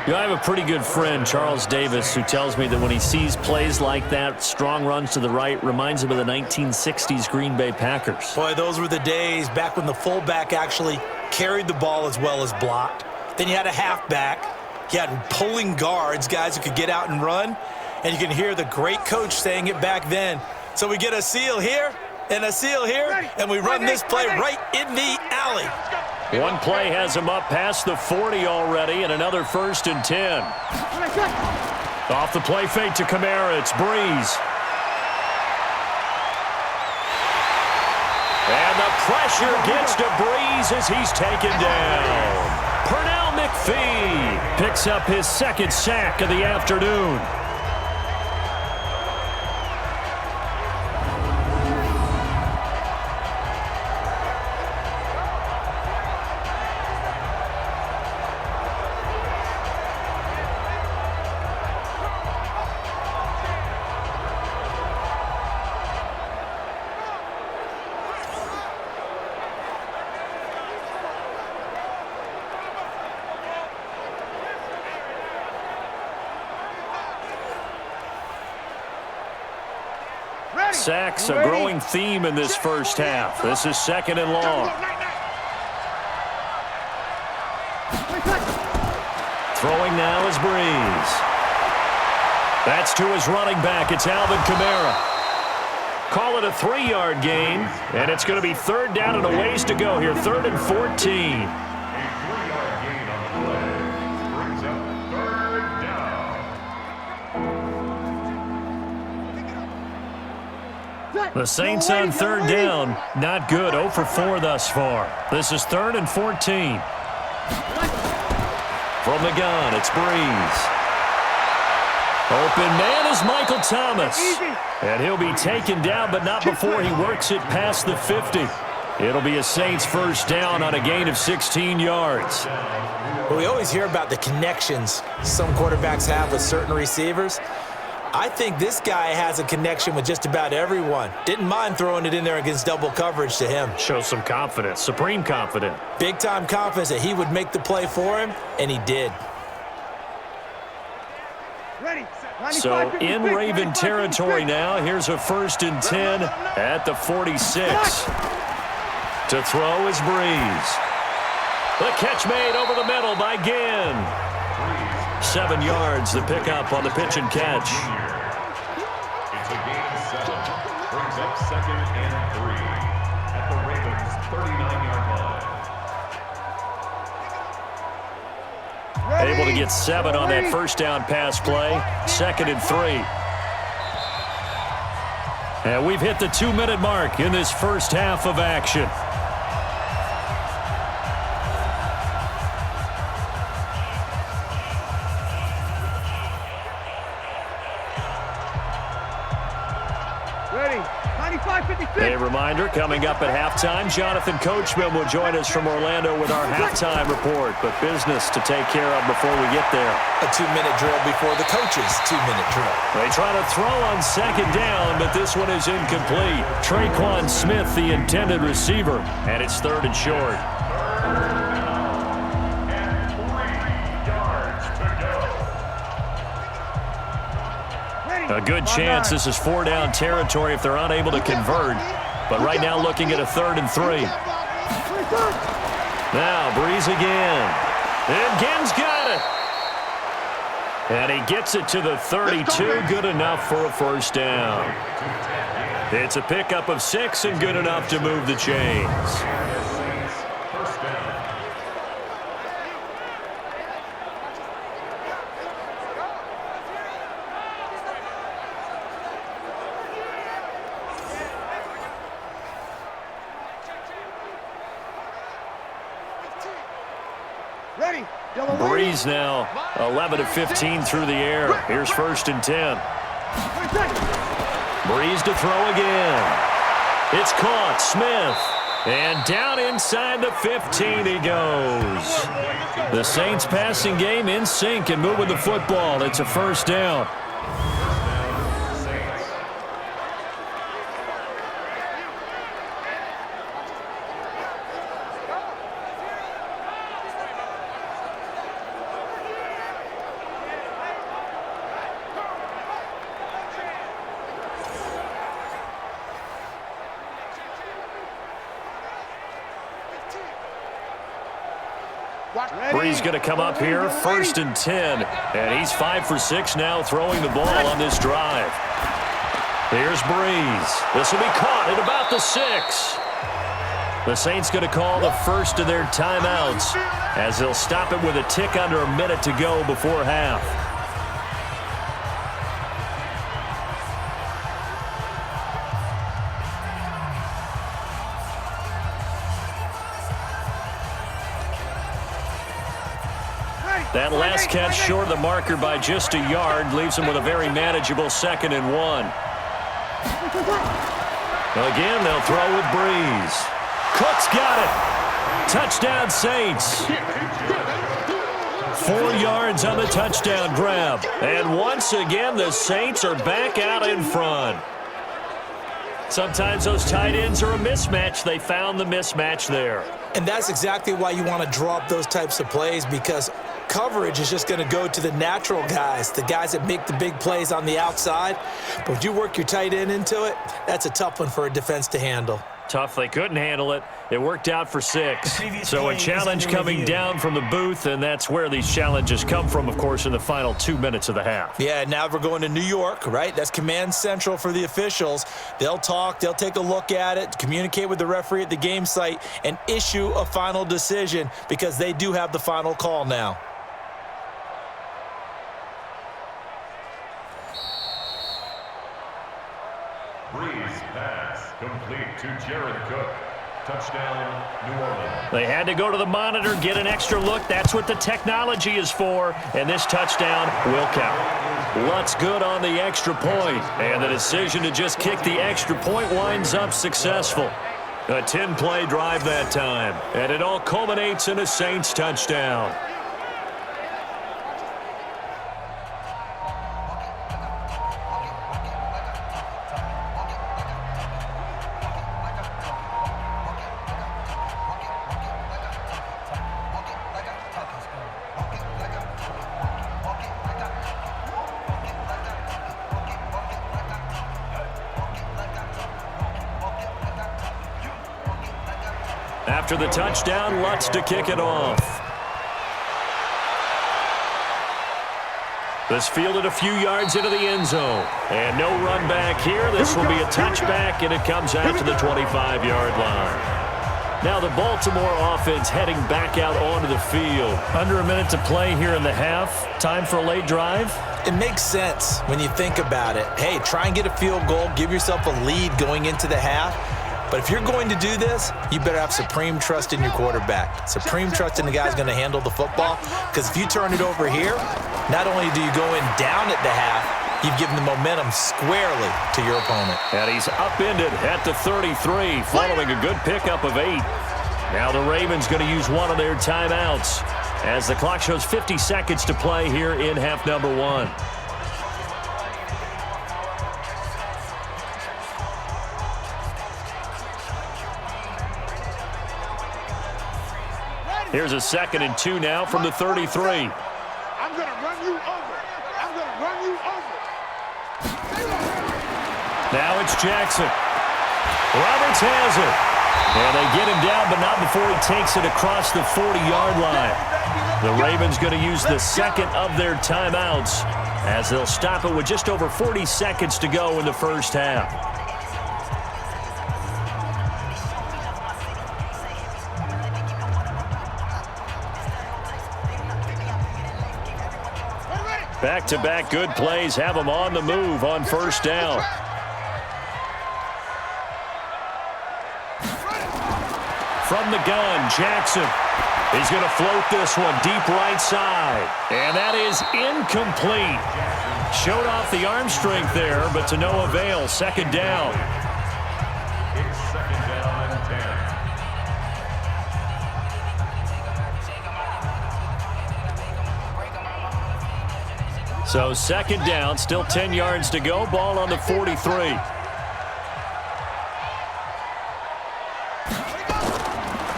You know, I have a pretty good friend, Charles Davis, who tells me that when he sees plays like that, strong runs to the right, reminds him of the 1960s Green Bay Packers. Boy, those were the days back when the fullback actually carried the ball as well as blocked. Then you had a halfback. You had pulling guards, guys who could get out and run. And you can hear the great coach saying it back then. So we get a seal here and a seal here, and we run this play right in the alley. One play has him up past the 40 already, and another 1st and 10. Off the play fake to Kamara, it's Brees. And the pressure gets to Brees as he's taken down. Pernell McPhee picks up his 2nd sack of the afternoon. Sacks, a growing theme in this first half. This is 2nd and long. Throwing now is Brees. That's to his running back. It's Alvin Kamara. Call it a 3-yard gain, and it's going to be 3rd down and a ways to go here. 3rd and 14. A 3-yard gain on the play brings up The Saints on third down. Not good. 0 for 4 thus far. This is 3rd and 14. From the gun, it's Breeze. Open man is Michael Thomas. And he'll be taken down, but not before he works it past the 50. It'll be a Saints first down on a gain of 16 yards. Well, we always hear about the connections some quarterbacks have with certain receivers. I think this guy has a connection with just about everyone. Didn't mind throwing it in there against double coverage to him. Shows some confidence, supreme confidence. Big-time confidence that he would make the play for him, and he did. So in Raven territory now, here's a 1st and 10 at the 46. To throw is Breeze. The catch made over the middle by Ginn. 7 yards, the pickup on the pitch and catch. It's a gain of 7. Brings up 2nd and 3 at the Ravens' 39-yard line. Able to get 7 on that first down pass play. 2nd and 3. And we've hit the 2-minute mark in this first half of action. A reminder, coming up at halftime, Jonathan Coachman will join us from Orlando with our halftime report, but business to take care of before we get there. A 2-minute drill before the coach's 2-minute drill. They try to throw on 2nd down, but this one is incomplete. Traquan Smith, the intended receiver, and it's 3rd and short. A good chance this is 4-down territory if they're unable to convert. But right now looking at a 3rd and 3. Now Breeze again. And Ginn's got it. And he gets it to the 32. Good enough for a first down. It's a pickup of 6 and good enough to move the chains. Breeze now 11 of 15 through the air. Here's 1st and 10. Breeze to throw again. It's caught. Smith. And down inside the 15 he goes. The Saints passing game in sync and moving the football. It's a first down. Breeze going to come up here, 1st and 10. And he's 5 for 6 now throwing the ball on this drive. Here's Breeze. This will be caught at about the 6. The Saints going to call the first of their timeouts as they'll stop it with a tick under a minute to go before half. That last catch short of the marker by just a yard leaves him with a very manageable 2nd and 1. Again, they'll throw with Breeze. Cook's got it. Touchdown Saints. 4 yards on the touchdown grab. And once again, the Saints are back out in front. Sometimes those tight ends are a mismatch. They found the mismatch there. And that's exactly why you want to draw up those types of plays, because coverage is just going to go to the natural guys, the guys that make the big plays on the outside. But when you work your tight end into it, that's a tough one for a defense to handle. Tough. They couldn't handle it. It worked out for 6. So a challenge coming down from the booth, and that's where these challenges come from, of course, in the final 2 minutes of the half. Yeah, now we're going to New York, right? That's command central for the officials. They'll talk, they'll take a look at it, communicate with the referee at the game site, and issue a final decision because they do have the final call now. Breeze pass. Complete to Jared Cook. Touchdown, New Orleans. They had to go to the monitor, get an extra look. That's what the technology is for, and this touchdown will count. Lutz good on the extra point, and the decision to just kick the extra point winds up successful. A 10-play drive that time, and it all culminates in a Saints touchdown. After the touchdown, Lutz to kick it off. This fielded a few yards into the end zone. And no run back here. This will be a touchback, and it comes out to the 25-yard line. Now the Baltimore offense heading back out onto the field. Under a minute to play here in the half. Time for a late drive. It makes sense when you think about it. Hey, try and get a field goal. Give yourself a lead going into the half. But if you're going to do this, you better have supreme trust in your quarterback. Supreme trust in the guy's going to handle the football. Because if you turn it over here, not only do you go in down at the half, you've given the momentum squarely to your opponent. And he's upended at the 33, following a good pickup of 8. Now the Ravens going to use one of their timeouts as the clock shows 50 seconds to play here in half number 1. Here's a 2nd and 2 now from the 33. I'm going to run you over. I'm going to run you over. Now it's Jackson. Roberts has it. And they get him down, but not before he takes it across the 40-yard line. The Ravens going to use the second of their timeouts as they'll stop it with just over 40 seconds to go in the first half. Back-to-back good plays have them on the move on first down. From the gun, Jackson is going to float this one deep right side. And that is incomplete. Showed off the arm strength there, but to no avail. Second down. It's second down and 10. So second down, still 10 yards to go. Ball on the 43.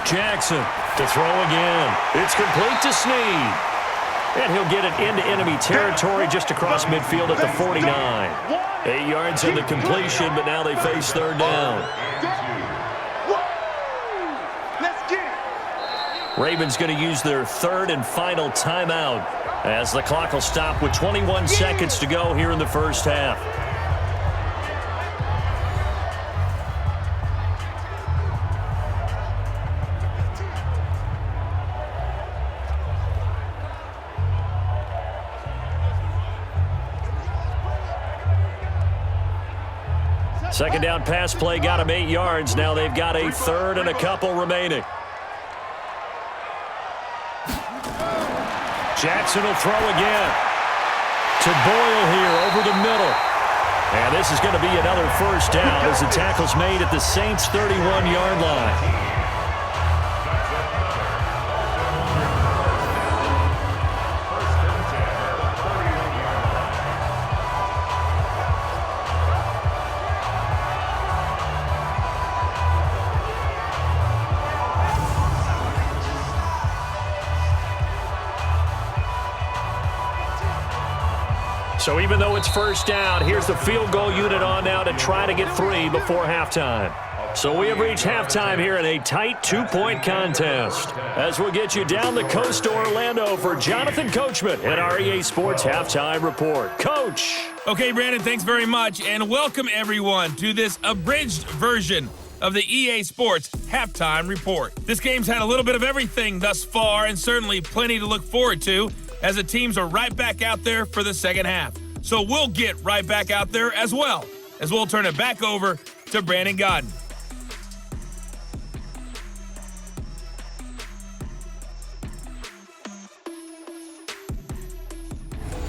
Jackson to throw again. It's complete to Snead. And he'll get it into enemy territory just across midfield at the 49. 8 yards in the completion, but now they face third down. Let's get it. Ravens going to use their third and final timeout as the clock will stop with 21 seconds to go here in the first half. Second down pass play got them 8 yards. Now they've got a third and a couple remaining. Jackson will throw again to Boyle here over the middle. And this is going to be another first down as the tackle's made at the Saints' 31-yard line. So even though it's first down, here's the field goal unit on now to try to get 3 before halftime. So we have reached halftime here in a tight 2-point contest. As we'll get you down the coast to Orlando for Jonathan Coachman at our EA Sports Halftime Report. Coach. Okay, Brandon, thanks very much, and welcome everyone to this abridged version of the EA Sports Halftime Report. This game's had a little bit of everything thus far, and certainly plenty to look forward to, as the teams are right back out there for the second half. So we'll get right back out there as well, as we'll turn it back over to Brandon Godden.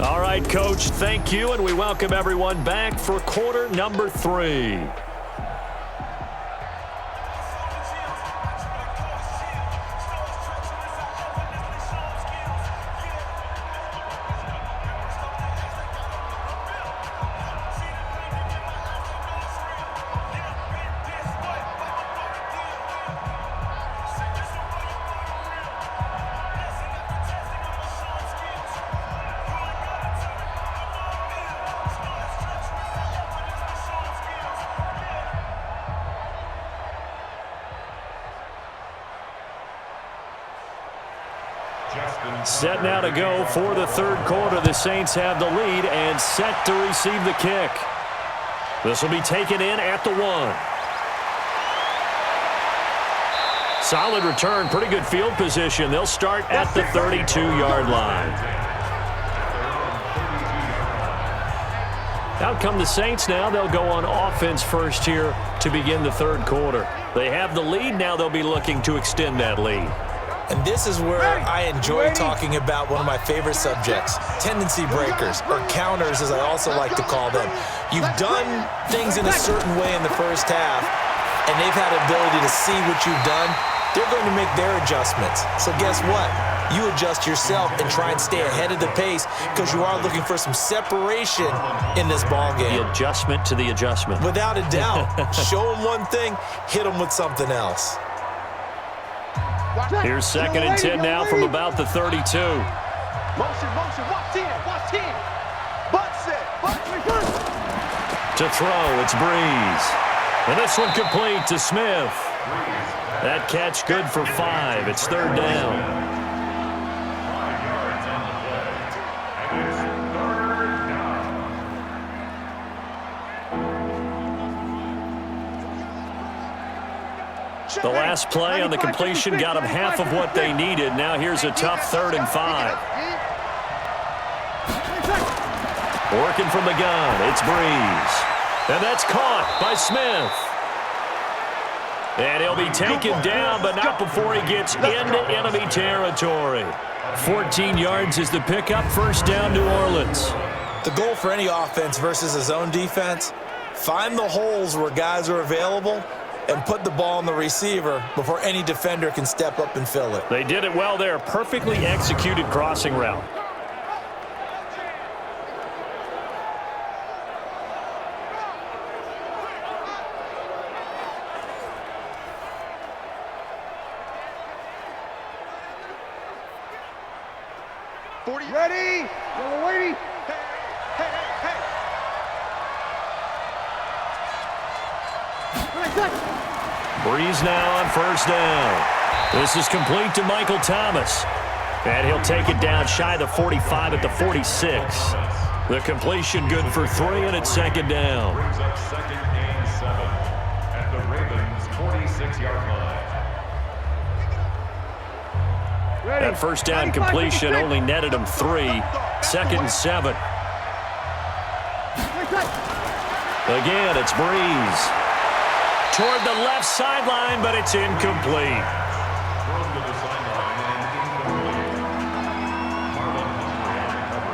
All right, Coach, thank you, and we welcome everyone back for quarter number 3. Set now to go for the third quarter. The Saints have the lead and set to receive the kick. This will be taken in at the 1. Solid return, pretty good field position. They'll start at the 32-yard line. Out come the Saints now. They'll go on offense first here to begin the third quarter. They have the lead. Now they'll be looking to extend that lead. And this is where I enjoy talking about one of my favorite subjects, tendency breakers, or counters as I also like to call them. You've done things in a certain way in the first half, and they've had the ability to see what you've done. They're going to make their adjustments. So guess what? You adjust yourself and try and stay ahead of the pace because you are looking for some separation in this ball game. The adjustment to the adjustment. Without a doubt. Show them one thing, hit them with something else. Here's 2nd and 10 now from about the 32. Motion, watch 10. Butts it. To throw, it's Breeze. And this one complete to Smith. That catch good for 5. It's 3rd down. 5 yards on the play. And it's 3rd down. The last play on the completion got them half of what they needed. Now here's a tough 3rd and 5. Working from the gun, it's Breeze. And that's caught by Smith. And he'll be taken down, but not before he gets into enemy territory. 14 yards is the pickup. 1st down, New Orleans. The goal for any offense versus a zone defense, find the holes where guys are available and put the ball on the receiver before any defender can step up and fill it. They did it well there. Perfectly executed crossing route. Ready? We're waiting. Breeze now on 1st down. This is complete to Michael Thomas. And he'll take it down shy of the 45 at the 46. The completion good for 3, and it's 2nd down. Brings up 2nd and 7 at the Ravens' 46-yard line. That 1st down completion only netted him 3. 2nd and 7. Again, it's Breeze. Toward the left sideline, but it's incomplete. Thrown to the sideline and incomplete. Marlon Humphrey on recovery.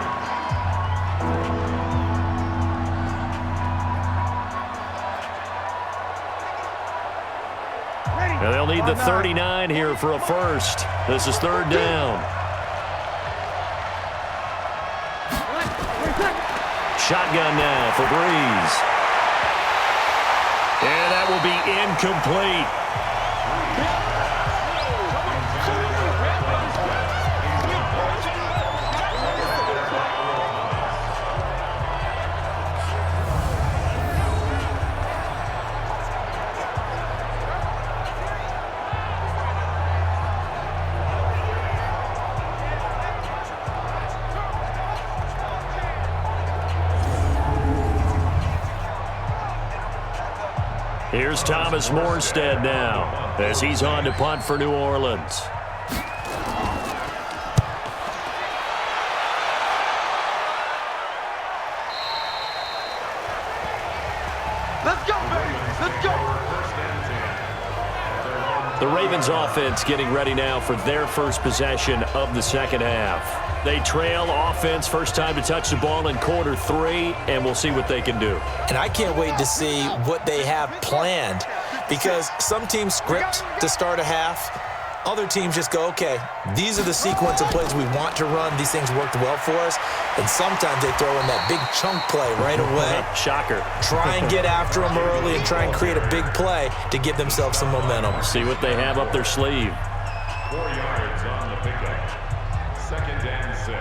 Now they'll need the 39 here for a 1st. This is 3rd down. Shotgun now for Breeze. And that will be incomplete. Here's Thomas Morstead now as he's on to punt for New Orleans. Let's go, baby. Let's go. The Ravens offense getting ready now for their first possession of the second half. They trail offense, first time to touch the ball in quarter 3, and we'll see what they can do. And I can't wait to see what they have planned, because some teams script to start a half. Other teams just go, okay, these are the sequence of plays we want to run. These things worked well for us. And sometimes they throw in that big chunk play right away. Shocker. Try and get after them early and try and create a big play to give themselves some momentum. See what they have up their sleeve. 4 yards on the pickup. 2nd and 6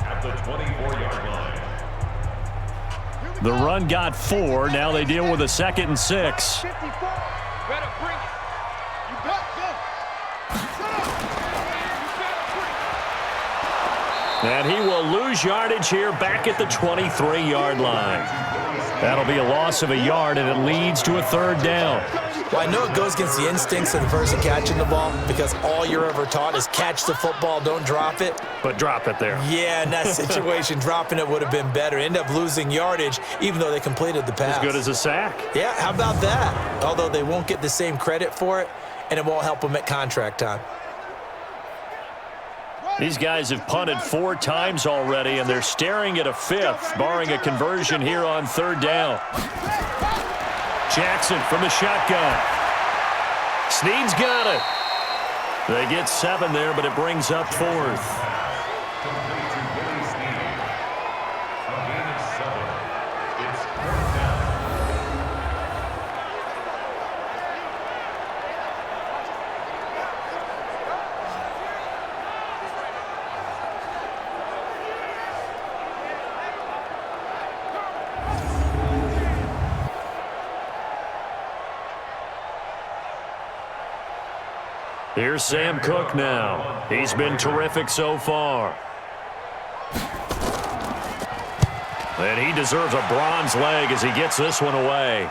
at the 24-yard line. The run got 4. Now they deal with a 2nd and 6. 54. Better bring it. You bet. Go. And he will lose yardage here back at the 23-yard line. That'll be a loss of a yard, and it leads to a 3rd down. Well, I know it goes against the instincts of the person catching the ball, because all you're ever taught is catch the football, don't drop it. But drop it there. Yeah, in that situation, dropping it would have been better. End up losing yardage, even though they completed the pass. As good as a sack. Yeah, how about that? Although they won't get the same credit for it, and it won't help them at contract time. These guys have punted 4 times already, and they're staring at a 5th, barring a conversion here on 3rd down. Jackson from the shotgun. Snead's got it. They get 7 there, but it brings up 4th. Complete to Willie Snead. A gain of 7. It's 4th down. Here's Sam Cook now. He's been terrific so far. And he deserves a bronze leg as he gets this one away.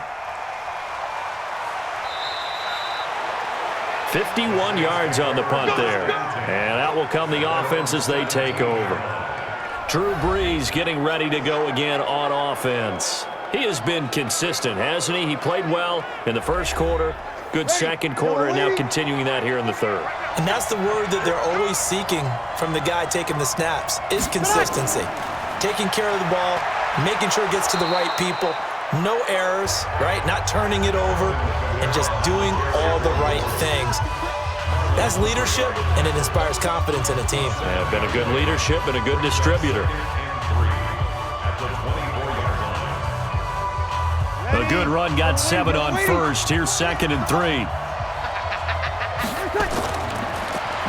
51 yards on the punt there. And out will come the offense as they take over. Drew Brees getting ready to go again on offense. He has been consistent, hasn't he? He played well in the first quarter. Good second quarter, and now continuing that here in the 3rd. And that's the word that they're always seeking from the guy taking the snaps, is consistency. Taking care of the ball, making sure it gets to the right people, no errors, right? Not turning it over, and just doing all the right things. That's leadership, and it inspires confidence in a team. Yeah, been a good leadership and a good distributor. A good run, got 7 on 1st. Here's 2nd and 3.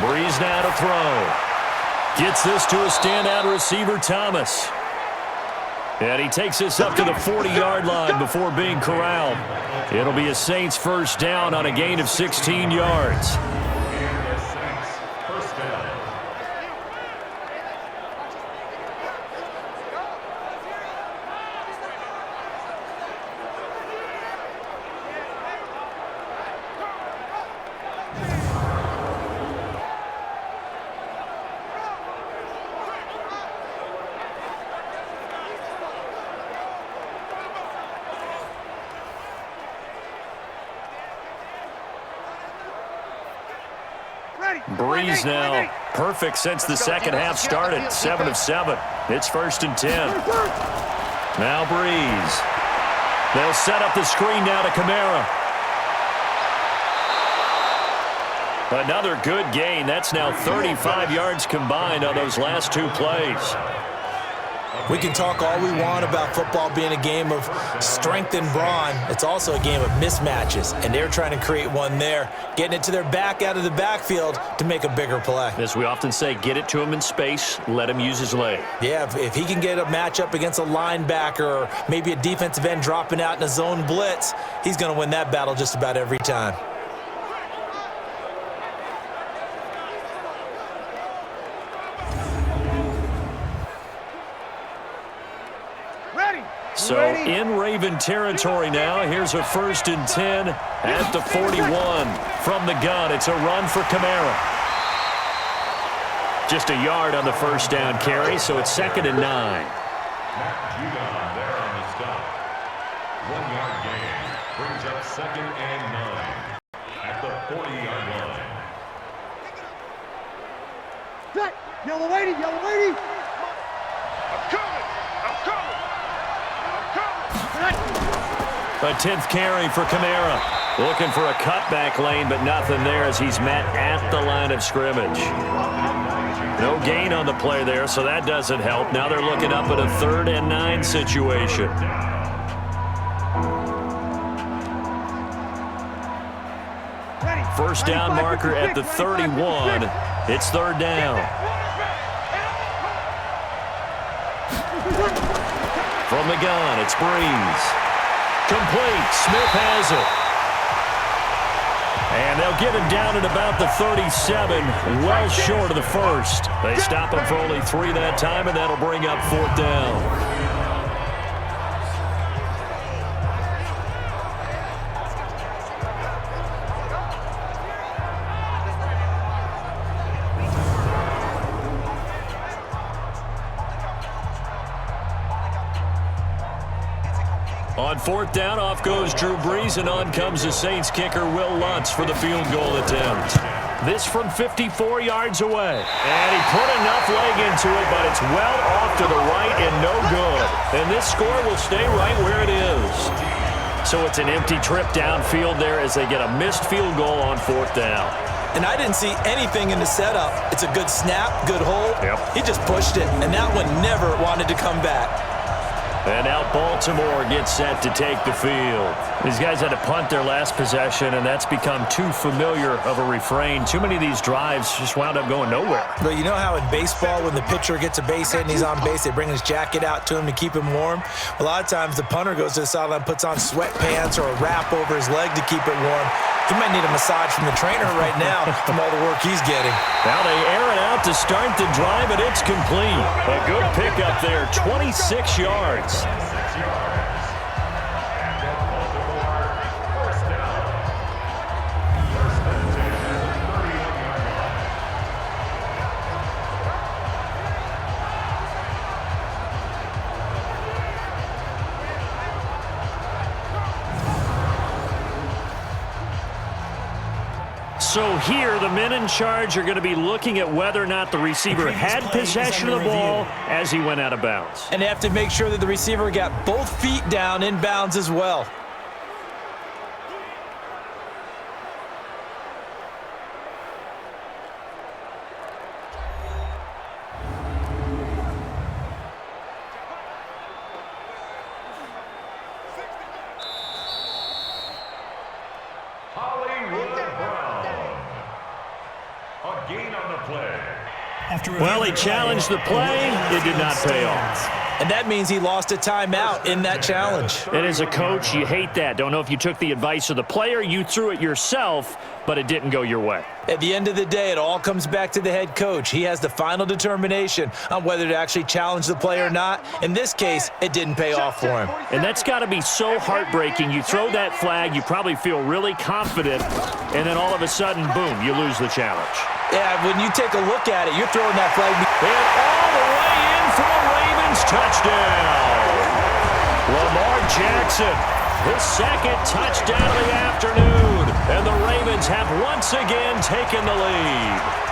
Brees now to throw. Gets this to a standout receiver, Thomas. And he takes this up to the 40-yard line before being corralled. It'll be a Saints 1st down on a gain of 16 yards. Brees now perfect since the second half started. 7 of 7. It's 1st and 10. Now Brees. They'll set up the screen now to Kamara. Another good gain. That's now 35 yards combined on those last 2 plays. We can talk all we want about football being a game of strength and brawn. It's also a game of mismatches, and they're trying to create one there, getting it to their back out of the backfield to make a bigger play. As we often say, get it to him in space, let him use his leg. Yeah, if he can get a matchup against a linebacker or maybe a defensive end dropping out in a zone blitz, he's going to win that battle just about every time. So in Raven territory now. Here's a 1st and 10 at the 41. From the gun, it's a run for Kamara. Just a yard on the 1st down carry, so it's 2nd and 9. Judon there on the stop. 1 yard gain brings up 2nd and 9 at the 40-yard line. Set. Yellow lady, yellow lady. I'm coming. I'm coming. I'm coming. A 10th carry for Kamara. Looking for a cutback lane, but nothing there as he's met at the line of scrimmage. No gain on the play there, so that doesn't help. Now they're looking up at a 3rd and 9 situation. First down marker at the 31. It's 3rd down. From the gun, it's Breeze. Complete. Smith has it. And they'll get him down at about the 37, well short of the first. They stop him for only 3 that time, and that'll bring up 4th down. On 4th down, off goes Drew Brees, and on comes the Saints kicker, Will Lutz, for the field goal attempt. This from 54 yards away. And he put enough leg into it, but it's well off to the right and no good. And this score will stay right where it is. So it's an empty trip downfield there as they get a missed field goal on 4th down. And I didn't see anything in the setup. It's a good snap, good hold. Yep. He just pushed it, and that one never wanted to come back. And now Baltimore gets set to take the field. These guys had to punt their last possession, and that's become too familiar of a refrain. Too many of these drives just wound up going nowhere. But you know how in baseball, when the pitcher gets a base hit and he's on base, they bring his jacket out to him to keep him warm? A lot of times the punter goes to the sideline, puts on sweatpants or a wrap over his leg to keep it warm. He might need a massage from the trainer right now from all the work he's getting. Now they air it out to start the drive, and it's complete. A good pickup there, 26 yards. 6 yards. And the Baltimore first down. First and 10 at the 31-yard line. So here, the men in charge are going to be looking at whether or not the receiver had possession of the ball as he went out of bounds. And they have to make sure that the receiver got both feet down in bounds as well. Well, he challenged the play. It did not pay off. And that means he lost a timeout in that challenge. And as a coach, you hate that. Don't know if you took the advice of the player, you threw it yourself, but it didn't go your way. At the end of the day, it all comes back to the head coach. He has the final determination on whether to actually challenge the play or not. In this case, it didn't pay off for him. And that's got to be so heartbreaking. You throw that flag, you probably feel really confident, and then all of a sudden, boom, you lose the challenge. Yeah, when you take a look at it, you're throwing that flag. And all the way in for a Ravens touchdown. Lamar Jackson, his second touchdown of the afternoon. And the Ravens have once again taken the lead.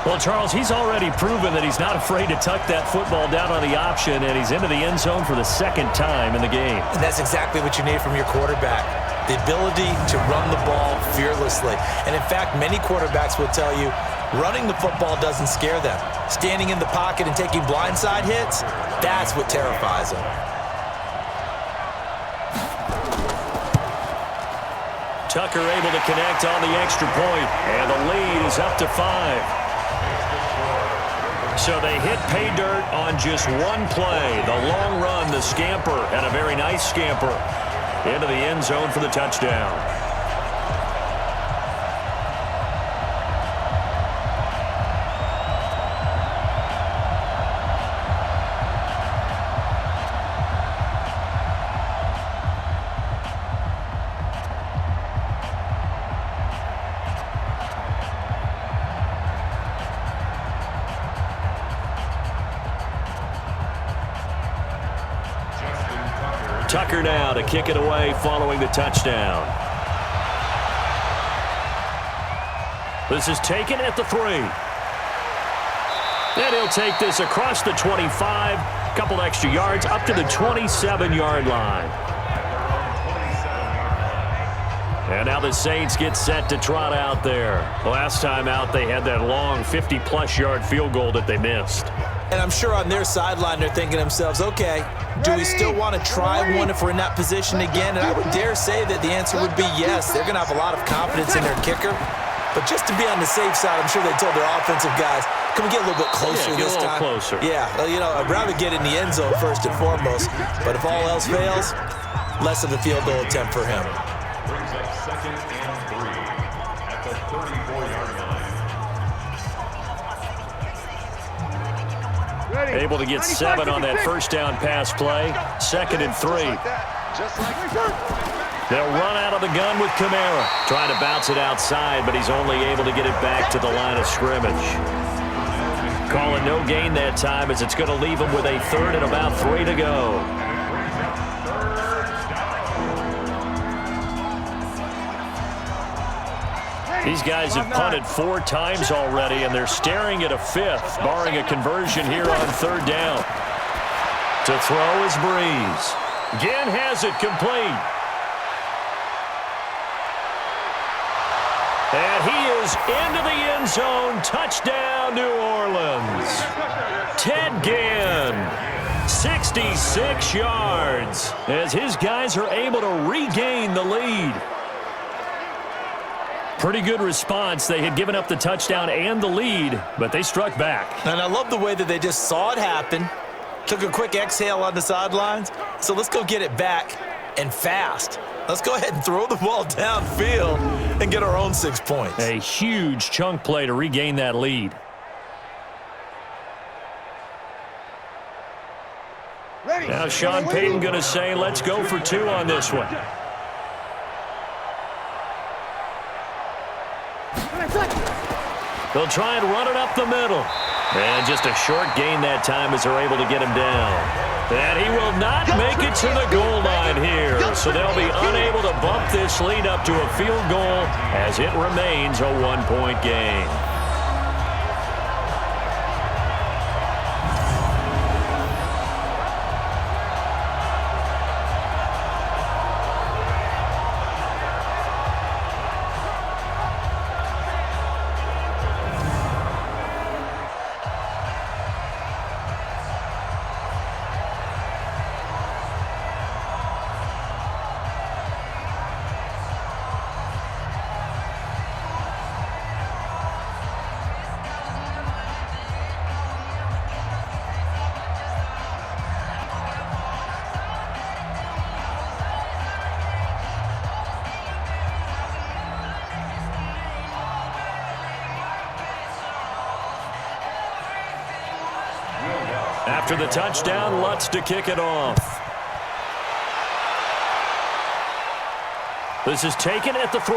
Well, Charles, he's already proven that he's not afraid to tuck that football down on the option, and he's into the end zone for the second time in the game. And that's exactly what you need from your quarterback. The ability to run the ball fearlessly. And in fact, many quarterbacks will tell you running the football doesn't scare them. Standing in the pocket and taking blindside hits, that's what terrifies them. Tucker able to connect on the extra point, and the lead is up to 5. So they hit pay dirt on just one play. The long run, the scamper, and a very nice scamper into the end zone for the touchdown. Tucker now to kick it away following the touchdown. This is taken at the 3. And he'll take this across the 25, a couple extra yards, up to the 27-yard line. And now the Saints get set to trot out there. Last time out, they had that long 50-plus yard field goal that they missed. And I'm sure on their sideline, they're thinking to themselves, okay, do we still want to try one if we're in that position again? And I would dare say that the answer would be yes. They're going to have a lot of confidence in their kicker. But just to be on the safe side, I'm sure they told their offensive guys, can we get a little bit closer this time? Closer. Yeah, well, you know, I'd rather get in the end zone first and foremost. But if all else fails, less of a field goal attempt for him. Brings up 2nd and 3 at the 34-yard line. Able to get 7 on that first down pass play. 2nd and 3. They'll run out of the gun with Kamara. Trying to bounce it outside, but he's only able to get it back to the line of scrimmage. Calling no gain that time as it's going to leave him with a 3rd and about 3 to go. These guys have punted 4 times already, and they're staring at a 5th, barring a conversion here on 3rd down. To throw is Breeze. Again has it complete. And he is into the end zone. Touchdown, New Orleans. Ted Ginn, 66 yards, as his guys are able to regain the lead. Pretty good response. They had given up the touchdown and the lead, but they struck back. And I love the way that they just saw it happen, took a quick exhale on the sidelines. So let's go get it back and fast. Let's go ahead and throw the ball downfield and get our own 6 points. A huge chunk play to regain that lead. Now Sean Payton going to say, let's go for 2 on this one. They'll try and run it up the middle. And just a short gain that time as they're able to get him down. And he will not make it to the goal line here. So they'll be unable to bump this lead up to a field goal as it remains a 1-point game. After the touchdown, Lutz to kick it off. This is taken at the 3.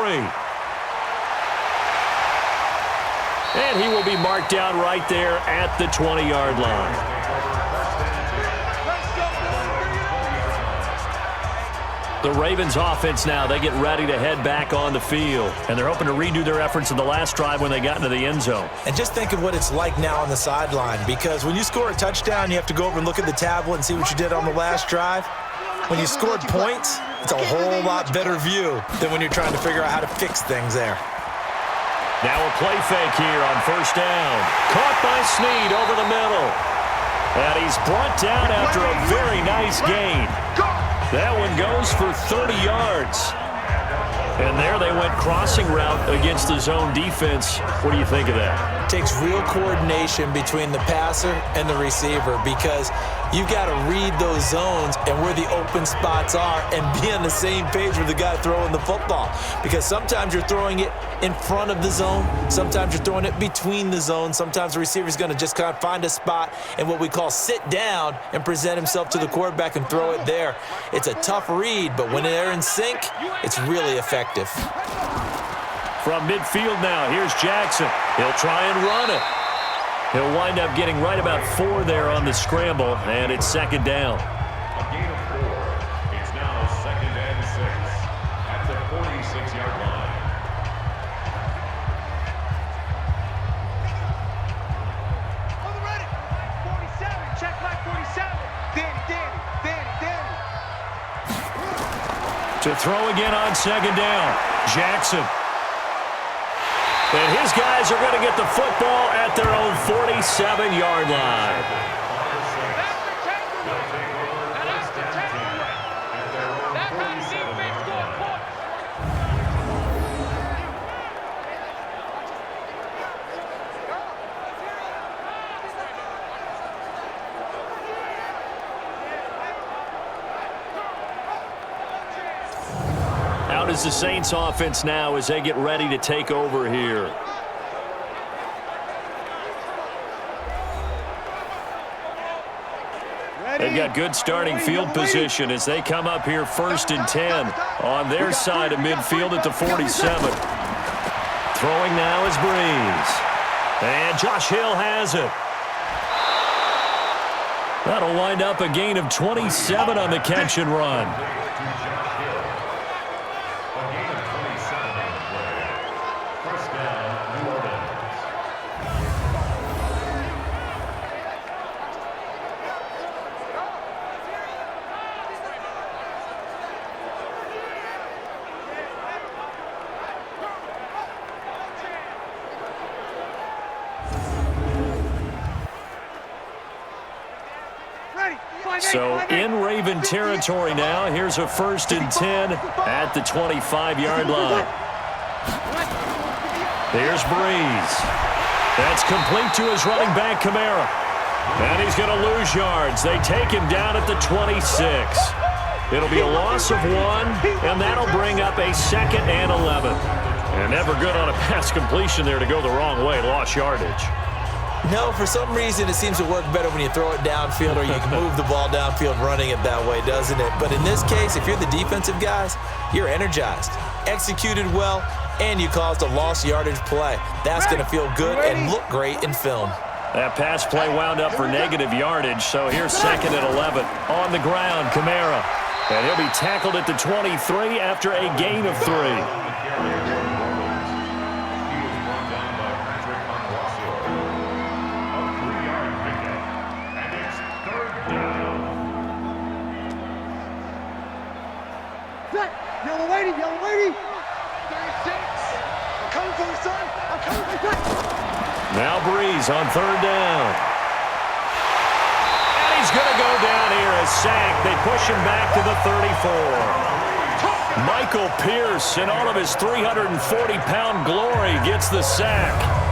And he will be marked down right there at the 20-yard line. The Ravens offense now, they get ready to head back on the field. And they're hoping to redo their efforts in the last drive when they got into the end zone. And just think of what it's like now on the sideline, because when you score a touchdown, you have to go over and look at the tablet and see what you did on the last drive. When you scored points, it's a whole lot better view than when you're trying to figure out how to fix things there. Now a play fake here on first down. Caught by Snead over the middle. And he's brought down after a very nice gain. That one goes for 30 yards. And there they went crossing route against the zone defense. What do you think of that? It takes real coordination between the passer and the receiver, because you've got to read those zones and where the open spots are and be on the same page with the guy throwing the football. Because sometimes you're throwing it in front of the zone. Sometimes you're throwing it between the zones. Sometimes the receiver's going to just kind of find a spot and what we call sit down and present himself to the quarterback and throw it there. It's a tough read, but when they're in sync, it's really effective. From midfield now, here's Jackson. He'll try and run it. He'll wind up getting right about 4 there on the scramble, and it's second down. A gain of 4. It's now 2nd and 6 at the 46-yard line. To throw again on second down. Jackson. And his guys are going to get the football at their own 47-yard line. Out is the Saints offense now as they get ready to take over here. They've got good starting field position as they come up here 1st and 10 on their side of midfield at the 47. Throwing now is Breeze. And Josh Hill has it. That'll wind up a gain of 27 on the catch and run. So in Raven territory now. Here's a 1st and 10 at the 25-yard line. There's Breeze. That's complete to his running back, Kamara. And he's going to lose yards. They take him down at the 26. It'll be a loss of 1, and that'll bring up a 2nd and 11. And never good on a pass completion there to go the wrong way. Lost yardage. No, for some reason it seems to work better when you throw it downfield or you can move the ball downfield running it that way, doesn't it? But in this case, if you're the defensive guys, you're energized, executed well, and you caused a lost yardage play. That's going to feel good and look great in film. That pass play wound up for negative yardage, so here's 2nd and 11. On the ground, Kamara. And he'll be tackled at the 23 after a gain of 3. Yellow lady. 36. I'm coming for you, son. I'm coming for you. Now Breeze on 3rd down. And he's going to go down here, a sack. They push him back to the 34. Michael Pierce, in all of his 340-pound glory, gets the sack.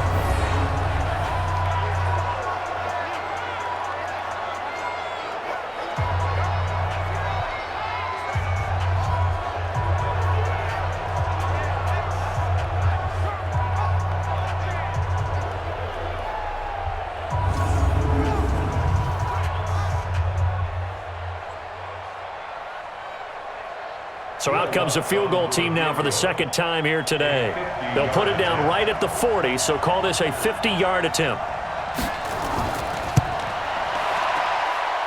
So out comes a field goal team now for the 2nd time here today. They'll put it down right at the 40, so call this a 50-yard attempt.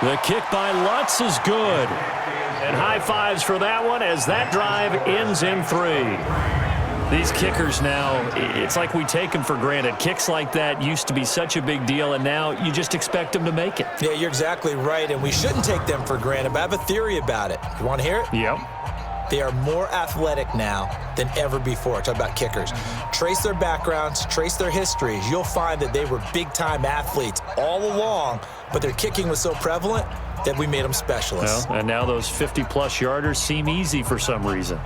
The kick by Lutz is good. And high fives for that one as that drive ends in 3. These kickers now, it's like we take them for granted. Kicks like that used to be such a big deal, and now you just expect them to make it. Yeah, you're exactly right, and we shouldn't take them for granted, but I have a theory about it. You want to hear it? Yep. They are more athletic now than ever before. Talk about kickers. Trace their backgrounds, trace their histories. You'll find that they were big-time athletes all along, but their kicking was so prevalent that we made them specialists. Well, and now those 50-plus yarders seem easy for some reason.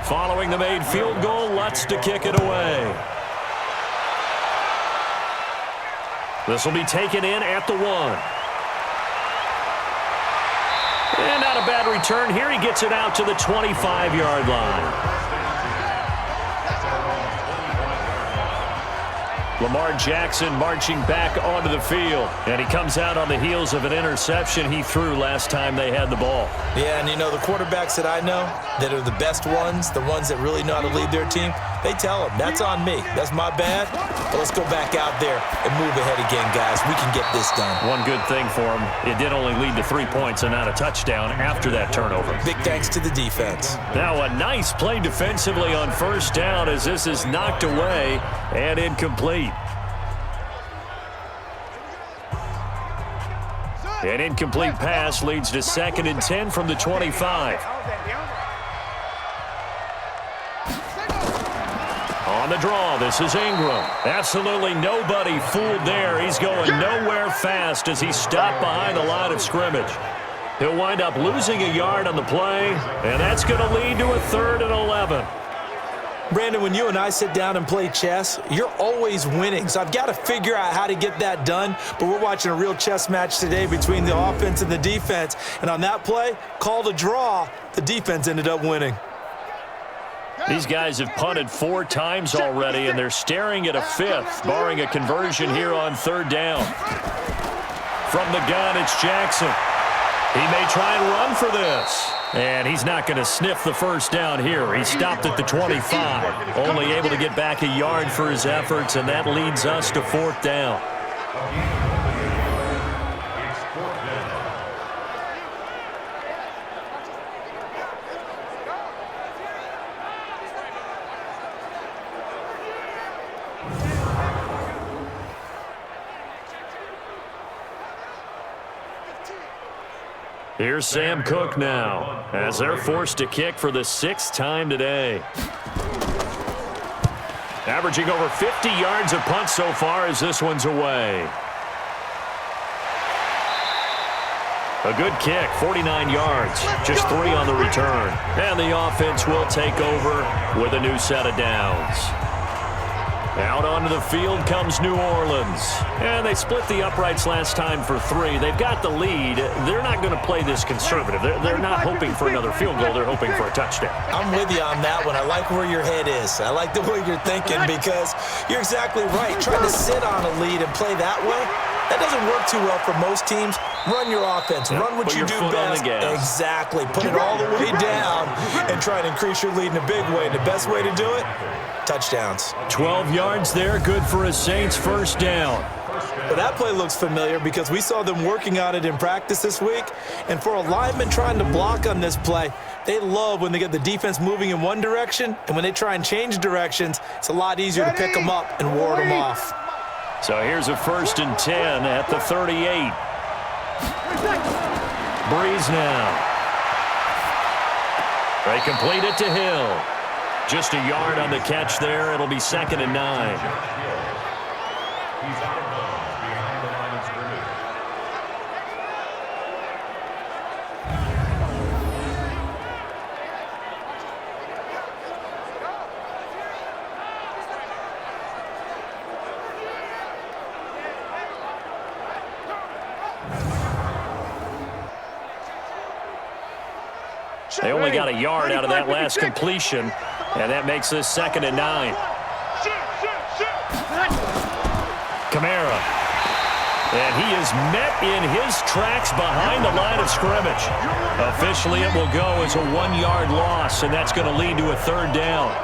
Following the made field goal, Lutz to kick it away. This will be taken in at the 1. And not a bad return here. He gets it out to the 25-yard line. Lamar Jackson marching back onto the field. And he comes out on the heels of an interception he threw last time they had the ball. Yeah, and you know, the quarterbacks that I know that are the best ones, the ones that really know how to lead their team, they tell them, that's on me. That's my bad. But let's go back out there and move ahead again, guys. We can get this done. One good thing for him, it did only lead to 3 points and not a touchdown after that turnover. Big thanks to the defense. Now a nice play defensively on 1st down as this is knocked away and incomplete. An incomplete pass leads to 2nd and 10 from the 25. On the draw, this is Ingram. Absolutely nobody fooled there. He's going nowhere fast as he's stopped behind the line of scrimmage. He'll wind up losing a yard on the play, and that's going to lead to a 3rd and 11. Brandon, when you and I sit down and play chess, you're always winning. So I've got to figure out how to get that done. But we're watching a real chess match today between the offense and the defense. And on that play, called a draw, the defense ended up winning. These guys have punted 4 times already, and they're staring at a 5th, barring a conversion here on 3rd down. From the gun, it's Jackson. He may try and run for this. And he's not going to sniff the 1st down here. He stopped at the 25. Only able to get back a yard for his efforts, and that leads us to 4th down. Here's Sam Cook now, as they're forced to kick for the 6th time today. Averaging over 50 yards a punt so far as this one's away. A good kick, 49 yards, just 3 on the return. And the offense will take over with a new set of downs. Out onto the field comes New Orleans. And they split the uprights last time for 3. They've got the lead. They're not going to play this conservative. They're not hoping for another field goal. They're hoping for a touchdown. I'm with you on that one. I like where your head is. I like the way you're thinking because you're exactly right. Trying to sit on a lead and play that way, that doesn't work too well for most teams. Run your offense. Run what you do best. Exactly. Put it all the way down and try and increase your lead in a big way. And the best way to do it, touchdowns. 12 yards there, good for a Saints 1st down. Well, that play looks familiar because we saw them working on it in practice this week. And for a lineman trying to block on this play, they love when they get the defense moving in one direction. And when they try and change directions, it's a lot easier to pick them up and ward them off. So here's a 1st and 10 at the 38. Breeze now. They complete it to Hill. Just a yard on the catch there. It'll be 2nd and 9. He's out of bounds behind the line of scrimmage. They only got a yard out of that last completion, and that makes this 2nd and 9. Kamara. And he is met in his tracks behind the line of scrimmage. Officially, it will go as a 1-yard loss, and that's going to lead to a 3rd down.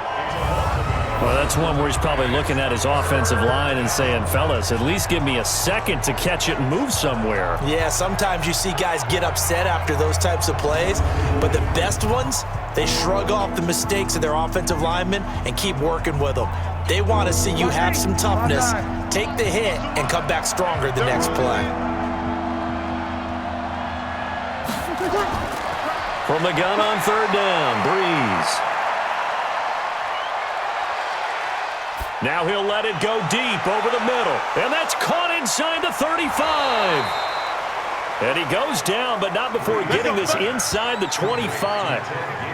Well, that's one where he's probably looking at his offensive line and saying, fellas, at least give me a second to catch it and move somewhere. Yeah, sometimes you see guys get upset after those types of plays, but the best ones, they shrug off the mistakes of their offensive linemen and keep working with them. They want to see you have some toughness, take the hit, and come back stronger the next play. From the gun on 3rd down, Breeze. Now he'll let it go deep over the middle. And that's caught inside the 35. And he goes down, but not before getting this inside the 25.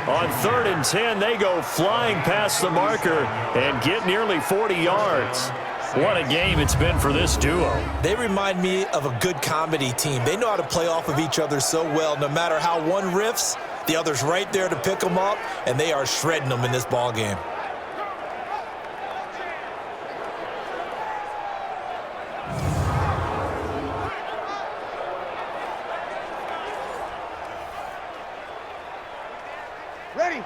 On 3rd and 10, they go flying past the marker and get nearly 40 yards. What a game it's been for this duo. They remind me of a good comedy team. They know how to play off of each other so well. No matter how one riffs, the other's right there to pick them up, and they are shredding them in this ball game.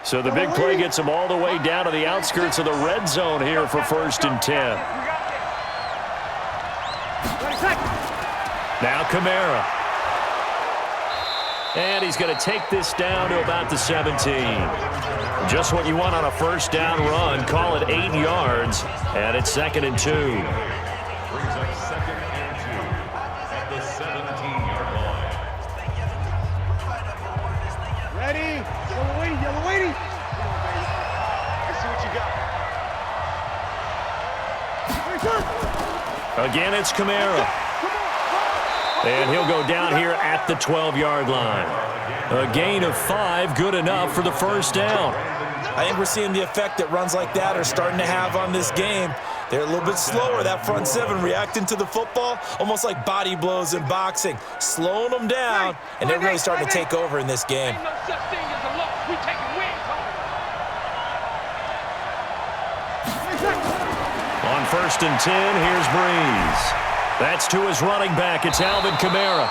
So the big play gets them all the way down to the outskirts of the red zone here for 1st and 10. Now Kamara. And he's going to take this down to about the 17. Just what you want on a 1st down run. Call it 8 yards. And it's 2nd and 2. Brings up 2nd and 2 at the 17-yard line. Again, it's Kamara. And he'll go down here at the 12-yard line. A gain of 5, good enough for the first down. I think we're seeing the effect that runs like that are starting to have on this game. They're a little bit slower, that front seven, reacting to the football, almost like body blows in boxing, slowing them down, and they're really starting to take over in this game. Ain't no such thing as a loss. We taking wins home. On 1st and 10, here's Breeze. That's to his running back. It's Alvin Kamara.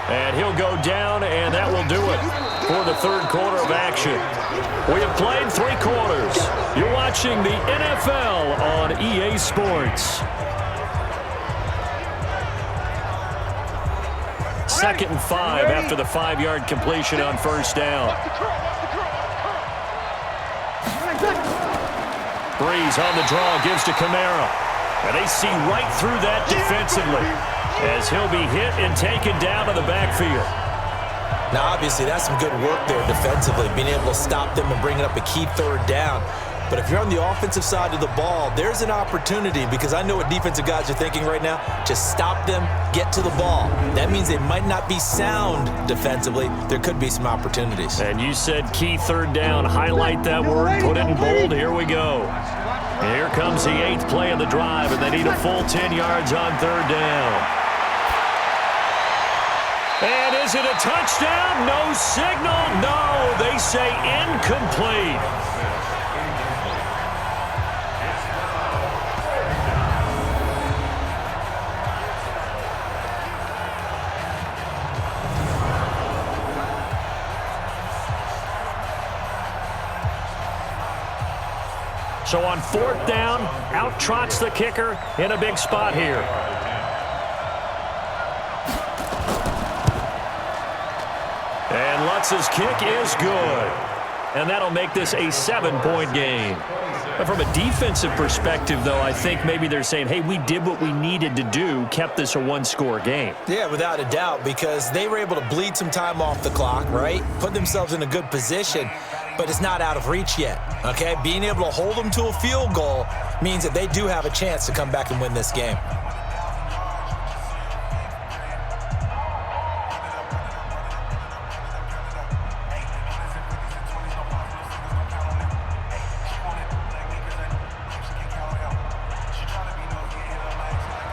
And he'll go down, and that will do it for the third quarter of action. We have played 3 quarters. You're watching the NFL on EA Sports. 2nd and 5 after the 5-yard completion on first down. Breeze on the draw, gives to Kamara. And they see right through that defensively as he'll be hit and taken down to the backfield. Now, obviously, that's some good work there defensively, being able to stop them and bringing up a key third down. But if you're on the offensive side of the ball, there's an opportunity, because I know what defensive guys are thinking right now. Just stop them, get to the ball. That means they might not be sound defensively. There could be some opportunities. And you said key third down. Highlight that word, put it in bold. Here we go. And here comes the 8th play of the drive, and they need a full 10 yards on third down. And is it a touchdown? No signal. No, they say incomplete. So on 4th down, out trots the kicker in a big spot here. And Lutz's kick is good. And that'll make this a 7-point game. But from a defensive perspective, though, I think maybe they're saying, hey, we did what we needed to do, kept this a 1-score game. Yeah, without a doubt, because they were able to bleed some time off the clock, right? Put themselves in a good position, but it's not out of reach yet, okay? Being able to hold them to a field goal means that they do have a chance to come back and win this game.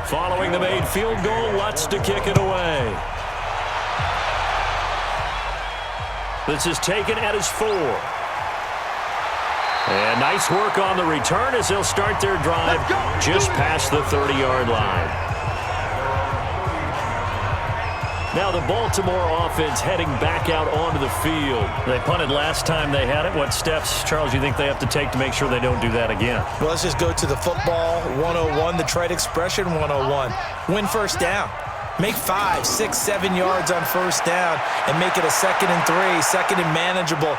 Following the made field goal, Lutz to kick it away. This is taken at his 4. And nice work on the return as they'll start their drive just past the 30-yard line. Now the Baltimore offense heading back out onto the field. They punted last time they had it. What steps, Charles, you think they have to take to make sure they don't do that again? Well, let's just go to the football 101, the trade expression 101. Win first down. Make 5, 6, 7 yards on first down and make it a 2nd and 3, 2nd and manageable.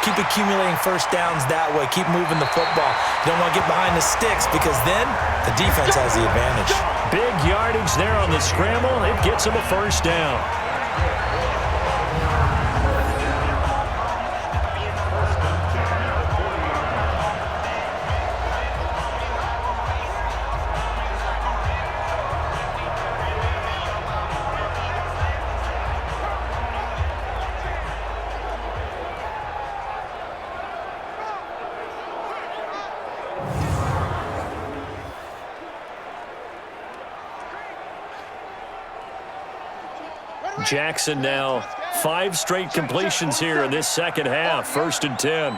Keep accumulating first downs that way. Keep moving the football. You don't want to get behind the sticks, because then the defense has the advantage. Big yardage there on the scramble. It gets him a first down. Jackson now 5 straight completions here in this second half. 1st and 10.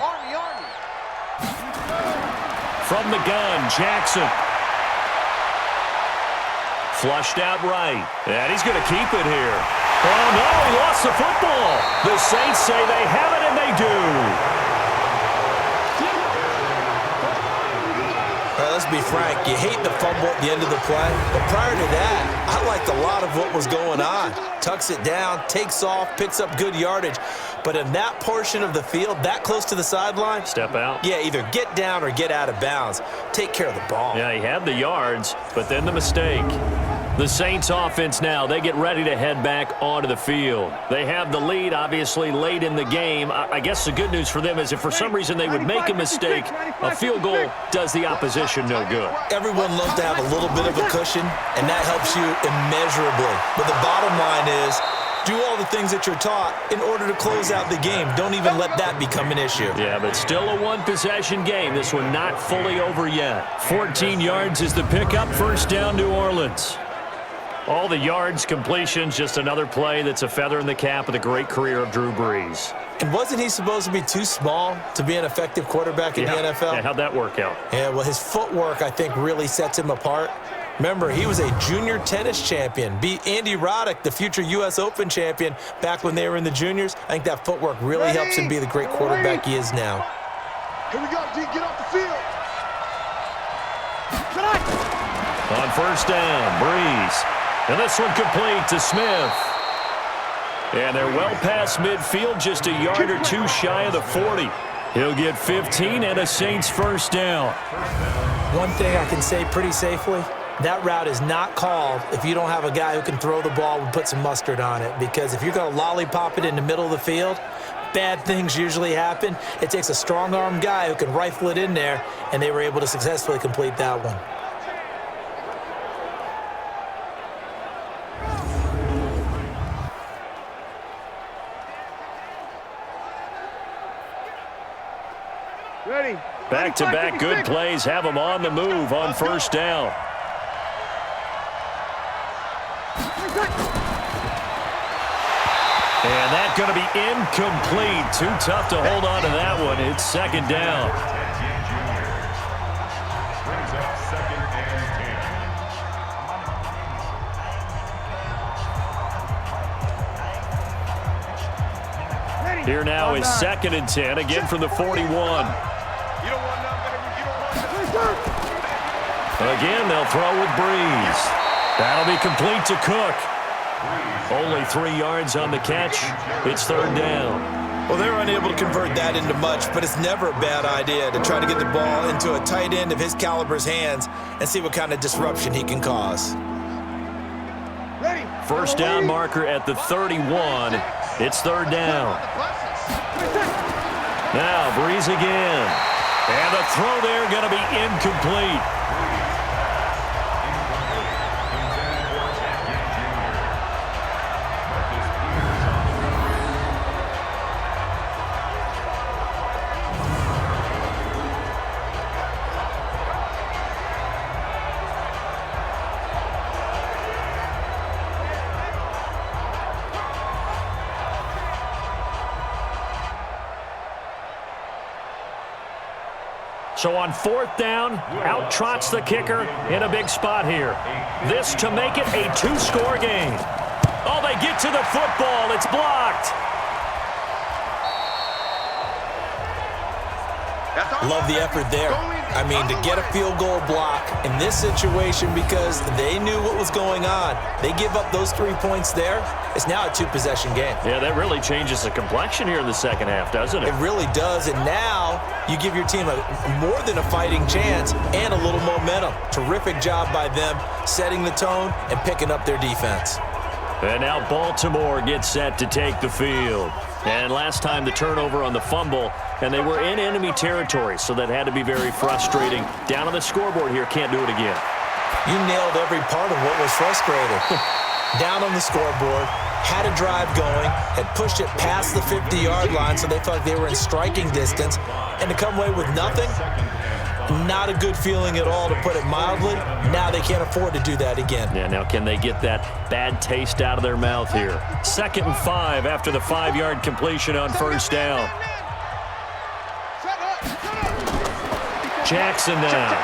From the gun, Jackson. Flushed out right. And he's going to keep it here. Oh, no, he lost the football. The Saints say they have it, and they do. All right, let's be frank. You hate the fumble at the end of the play. But prior to that, I liked a lot of what was going on. Tucks it down, takes off, picks up good yardage. But in that portion of the field, that close to the sideline, step out. Yeah, either get down or get out of bounds. Take care of the ball. Yeah, he had the yards, but then the mistake. The Saints offense now, they get ready to head back onto the field. They have the lead, obviously, late in the game. I guess the good news for them is if for some reason they would make a mistake, a field goal does the opposition no good. Everyone loves to have a little bit of a cushion, and that helps you immeasurably. But the bottom line is, do all the things that you're taught in order to close out the game. Don't even let that become an issue. Yeah, but still a one-possession game. This one not fully over yet. 14 yards is the pickup. First down, New Orleans. All the yards, completions, just another play that's a feather in the cap of the great career of Drew Brees. And wasn't he supposed to be too small to be an effective quarterback in the NFL? Yeah, how'd that work out? Yeah, well, his footwork, I think, really sets him apart. Remember, he was a junior tennis champion, beat Andy Roddick, the future U.S. Open champion, back when they were in the juniors. I think that footwork really helps him be the great quarterback he is now. Here we go, D. Get off the field. On first down, Brees. And this one complete to Smith. And they're well past midfield, just a yard or two shy of the 40. He'll get 15 and a Saints first down. One thing I can say pretty safely, that route is not called if you don't have a guy who can throw the ball and put some mustard on it. Because if you're going to lollipop it in the middle of the field, bad things usually happen. It takes a strong-armed guy who can rifle it in there, and they were able to successfully complete that one. Ready. Back-to-back good plays have them on the move on first down. And that's going to be incomplete. Too tough to hold on to that one. It's second down. Brings up second and 10. Here now is second and 10, again from the 41. You don't want nothing. You don't want nothing. Again, they'll throw with Brees. That'll be complete to Cook. Only 3 yards on the catch. It's third down. Well, they're unable to convert that into much, but it's never a bad idea to try to get the ball into a tight end of his caliber's hands and see what kind of disruption he can cause. Ready. First down marker at the 31. It's third down. Now Brees again. And the throw there going to be incomplete. So on fourth down, out trots the kicker in a big spot here. This to make it a 2-score game. Oh, they get to the football. It's blocked. Love the effort there. I mean, to get a field goal block in this situation because they knew what was going on. They give up those 3 points there. It's now a 2-possession game. Yeah, that really changes the complexion here in the second half, doesn't it? It really does, and now you give your team more than a fighting chance and a little momentum. Terrific job by them setting the tone and picking up their defense. And now Baltimore gets set to take the field. And last time the turnover on the fumble, and they were in enemy territory, so that had to be very frustrating. Down on the scoreboard here, can't do it again. You nailed every part of what was frustrating. Down on the scoreboard, had a drive going, had pushed it past the 50-yard line, so they thought they were in striking distance, and to come away with nothing, not a good feeling at all, to put it mildly. Now they can't afford to do that again. Yeah, now can they get that bad taste out of their mouth here? 2nd and 5 after the 5-yard completion on first down. Jackson now.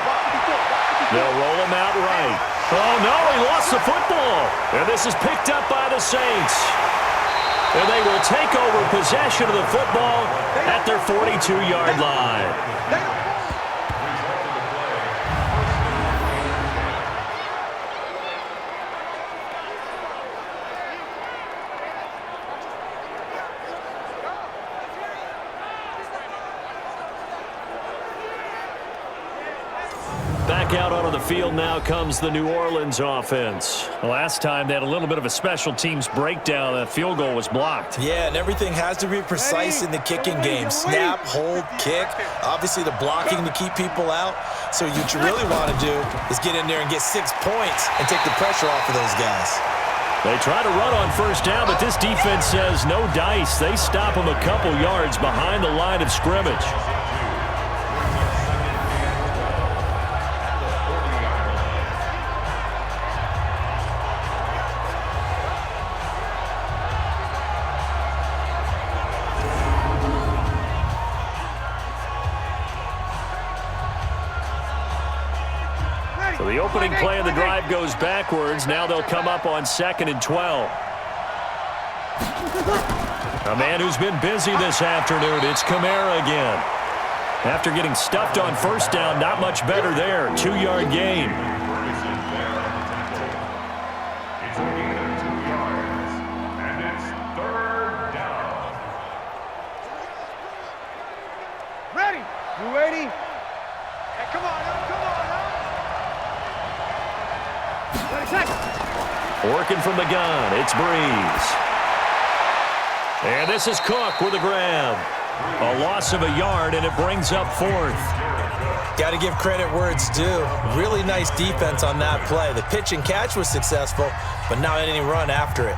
They'll roll him out right. Oh, no, he lost the football. And this is picked up by the Saints. And they will take over possession of the football at their 42-yard line. back out onto the field now comes the New Orleans offense. Last time they had a little bit of a special teams breakdown. That field goal was blocked. Yeah, and everything has to be precise in the kicking game. Snap, hold, kick. Obviously the blocking to keep people out. So what you really want to do is get in there and get 6 points and take the pressure off of those guys. They try to run on first down, but this defense says no dice. They stop them a couple yards behind the line of scrimmage. So the opening play of the drive goes backwards. Now they'll come up on 2nd and 12. A man who's been busy this afternoon, it's Kamara again. After getting stuffed on first down, not much better there. 2-yard gain. It's a gain of 2 yards, and it's 3rd down. Ready? You ready? Hey, come on, come on, Working from the gun, it's Breeze. And this is Cook with a grab. A loss of a yard, and it brings up 4th. Got to give credit where it's due. Really nice defense on that play. The pitch and catch was successful, but not any run after it.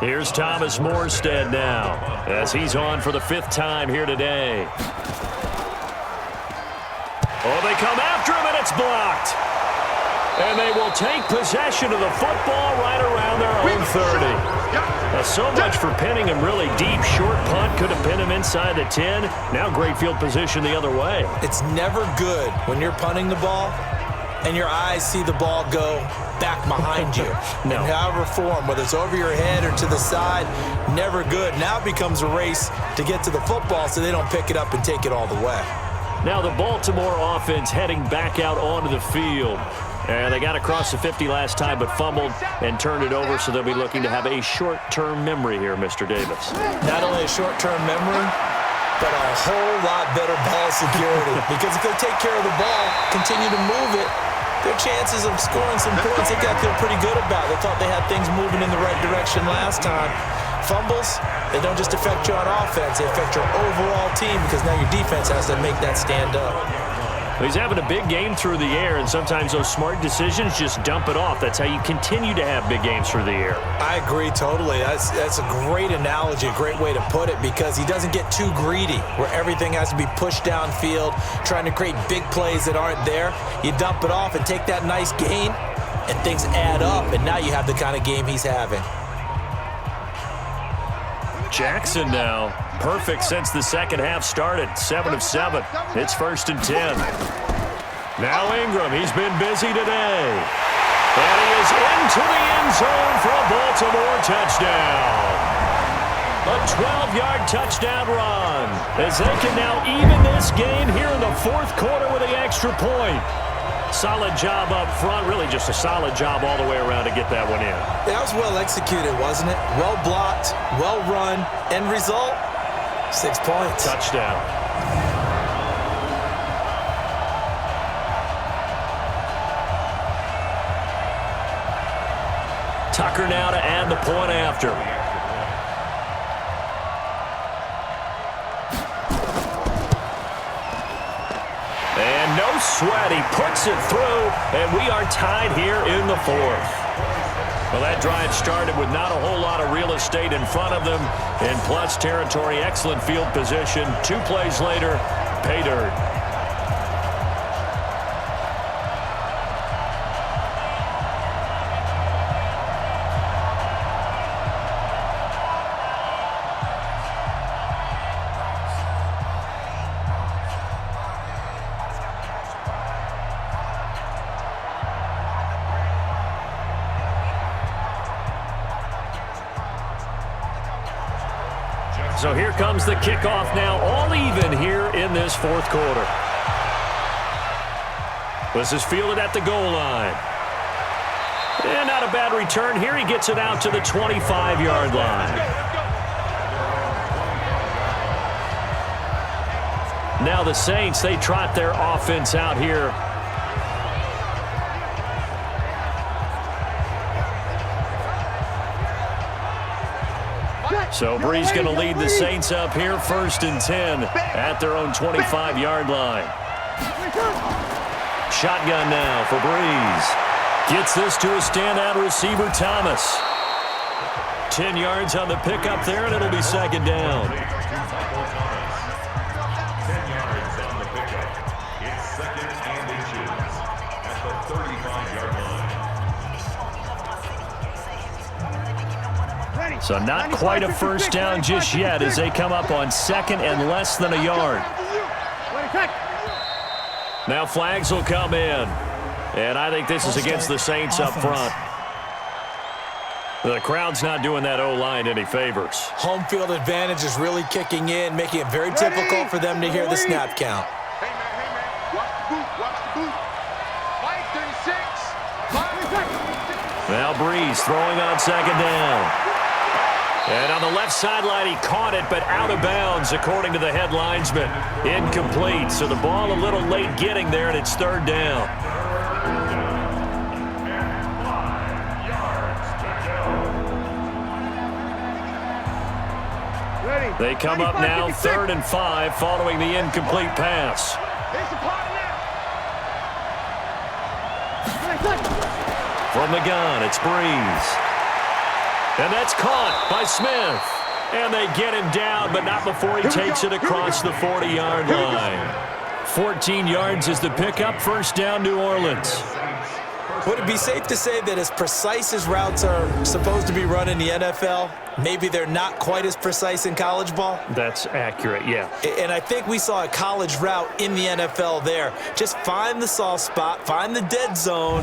Here's Thomas Morstead now, as he's on for the 5th time here today. Oh, they come after him, and it's blocked. And they will take possession of the football right around their own 30. So much for pinning him really deep. Short punt could have pinned him inside the 10. Now great field position the other way. It's never good when you're punting the ball and your eyes see the ball go back behind you. No. In however form, whether it's over your head or to the side, never good. Now it becomes a race to get to the football so they don't pick it up and take it all the way. Now the Baltimore offense heading back out onto the field. And they got across the 50 last time, but fumbled and turned it over, so they'll be looking to have a short-term memory here, Mr. Davis. Not only a short-term memory, but a whole lot better ball security. Because if they take care of the ball, continue to move it, their chances of scoring some points, they got to feel pretty good about. They thought they had things moving in the right direction last time. Fumbles, they don't just affect you on offense, they affect your overall team because now your defense has to make that stand up. He's having a big game through the air, and sometimes those smart decisions just dump it off. That's how you continue to have big games through the air. I agree totally. That's a great analogy, a great way to put it, because he doesn't get too greedy where everything has to be pushed downfield, trying to create big plays that aren't there. You dump it off and take that nice gain, and things add up, and now you have the kind of game he's having. Jackson now. Perfect since the second half started. 7 of 7. It's 1st and 10. Now Ingram. He's been busy today. And he is into the end zone for a Baltimore touchdown. A 12-yard touchdown run as they can now even this game here in the 4th quarter with the extra point. Solid job up front, really just a solid job all the way around to get that one in. That was well executed, wasn't it? Well blocked, well run. End result, 6 points. Touchdown. Tucker now to add the point after. And no sweat, he puts it through, and we are tied here in the 4th. Well, that drive started with not a whole lot of real estate in front of them. In plus territory, excellent field position. 2 plays later, pay dirt. So here comes the kickoff now, all even here in this 4th quarter. This is fielded at the goal line. And not a bad return here. He gets it out to the 25-yard line. Now the Saints, they trot their offense out here. So Brees going to lead the Saints up here, 1st and 10 at their own 25-yard line. Shotgun now for Brees. Gets this to a standout receiver, Thomas. 10 yards on the pickup there, and it'll be 2nd down. 10 yards on the pickup. It's 2nd and inches at the 35-yard line. So not quite a first down just yet as they come up on 2nd and less than a yard. Now flags will come in. And I think this is against the Saints up front. The crowd's not doing that O-line any favors. Home field advantage is really kicking in, making it very difficult for them to hear the snap count. Hey, man, watch the boot, watch the boot. Mike, 36. Now Brees throwing on 2nd down. And on the left sideline, he caught it, but out of bounds, according to the head linesman. Incomplete, so the ball a little late getting there, and it's 3rd down. They come up now 3rd and 5 following the incomplete pass. From the gun, it's Brees. And that's caught by Smith. And they get him down, but not before he takes it across the 40-yard line. 14 yards is the pickup, 1st down, New Orleans. Would it be safe to say that as precise as routes are supposed to be run in the NFL, maybe they're not quite as precise in college ball? That's accurate, yeah. And I think we saw a college route in the NFL there. Just find the soft spot, find the dead zone,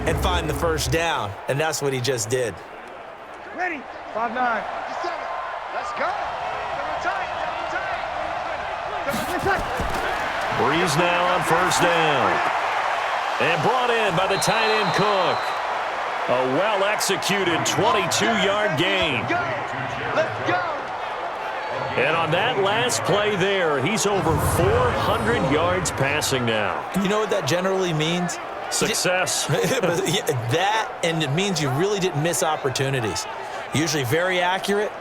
and find the 1st down. And that's what he just did. Ready. 5-9. 57. Let's go. Brees now on 1st down. And brought in by the tight end Cook. A well-executed 22-yard gain. Let's go. And on that last play there, he's over 400 yards passing now. You know what that generally means? Success. That, and it means you really didn't miss opportunities. Usually very accurate.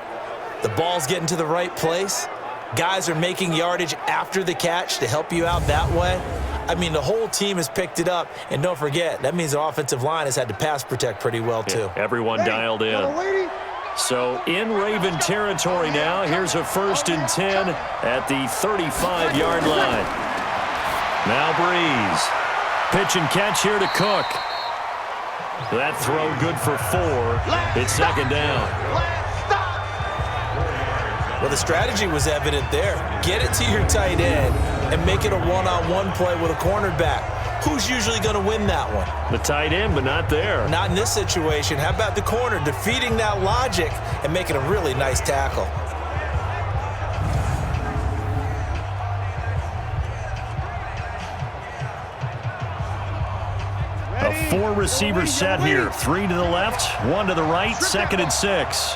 The ball's getting to the right place. Guys are making yardage after the catch to help you out that way. I mean, the whole team has picked it up. And don't forget, that means the offensive line has had to pass protect pretty well, too. Yeah, everyone dialed in. So in Raven territory now, here's a 1st and 10 at the 35-yard line. Now Brees. Pitch and catch here to Cook. That throw good for 4. It's 2nd down. Well, the strategy was evident there. Get it to your tight end and make it a one-on-one play with a cornerback. Who's usually going to win that one? The tight end, but not there. Not in this situation. How about the corner defeating that logic and making a really nice tackle? A 4-receiver set here. 3 to the left, 1 to the right, 2nd and 6.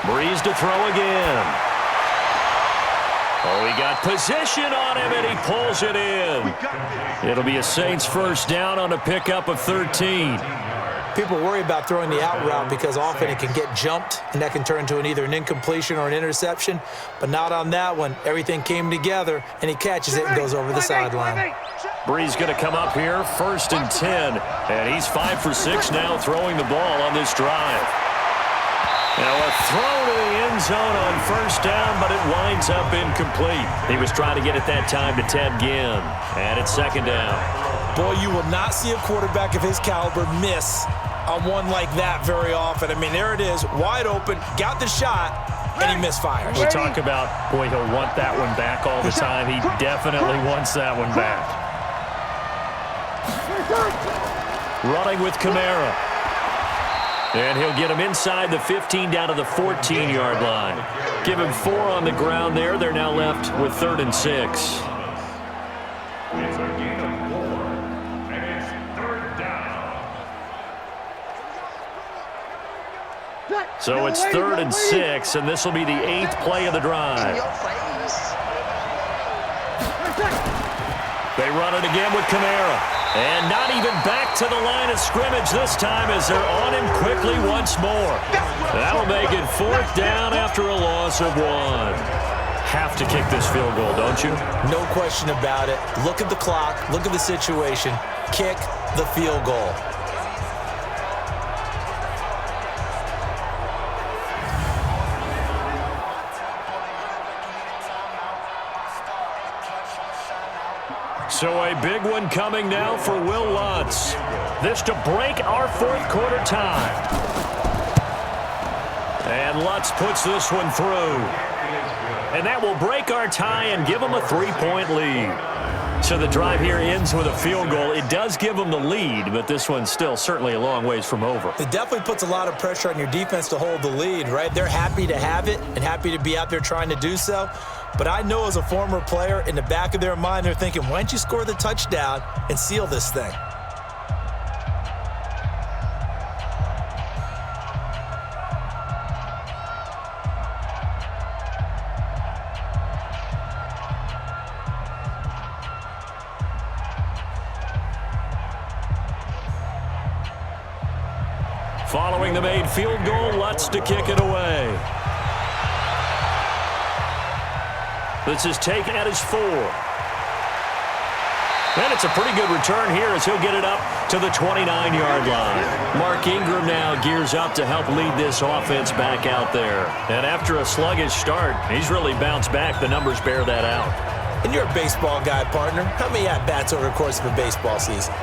Brees to throw again. Oh, he got position on him, and he pulls it in. It'll be a Saints 1st down on a pickup of 13. People worry about throwing the out route because often it can get jumped, and that can turn into either an incompletion or an interception. But not on that one. Everything came together, and he catches it and goes over the sideline. Brees going to come up here, 1st and 10. And he's 5 for 6 now throwing the ball on this drive. Now a throw to the end zone on 1st down, but it winds up incomplete. He was trying to get it that time to Ted Ginn. And it's 2nd down. Boy, you will not see a quarterback of his caliber miss on one like that very often. I mean, there it is, wide open, got the shot, and he misfires. We talk about, boy, he'll want that one back all the time. He definitely wants that one back. Running with Kamara. And he'll get him inside the 15 down to the 14-yard line. Give him 4 on the ground there. They're now left with 3rd and 6. It's a gain of 4, and it's 3rd down. So it's 3rd and 6, and this will be the 8th play of the drive. They run it again with Kamara. And not even back to the line of scrimmage this time as they're on him quickly once more. That'll make it 4th down after a loss of 1. Have to kick this field goal, don't you? No question about it. Look at the clock. Look at the situation. Kick the field goal. So a big one coming now for Will Lutz. This to break our 4th quarter tie. And Lutz puts this one through. And that will break our tie and give them a 3-point lead. So the drive here ends with a field goal. It does give them the lead, but this one's still certainly a long ways from over. It definitely puts a lot of pressure on your defense to hold the lead, right? They're happy to have it and happy to be out there trying to do so. But I know as a former player, in the back of their mind, they're thinking, why don't you score the touchdown and seal this thing? Following the made field goal, Lutz to kick it away. This is taken at his 4. And it's a pretty good return here as he'll get it up to the 29-yard line. Mark Ingram now gears up to help lead this offense back out there. And after a sluggish start, he's really bounced back. The numbers bear that out. And you're a baseball guy, partner. How many at-bats over the course of a baseball season?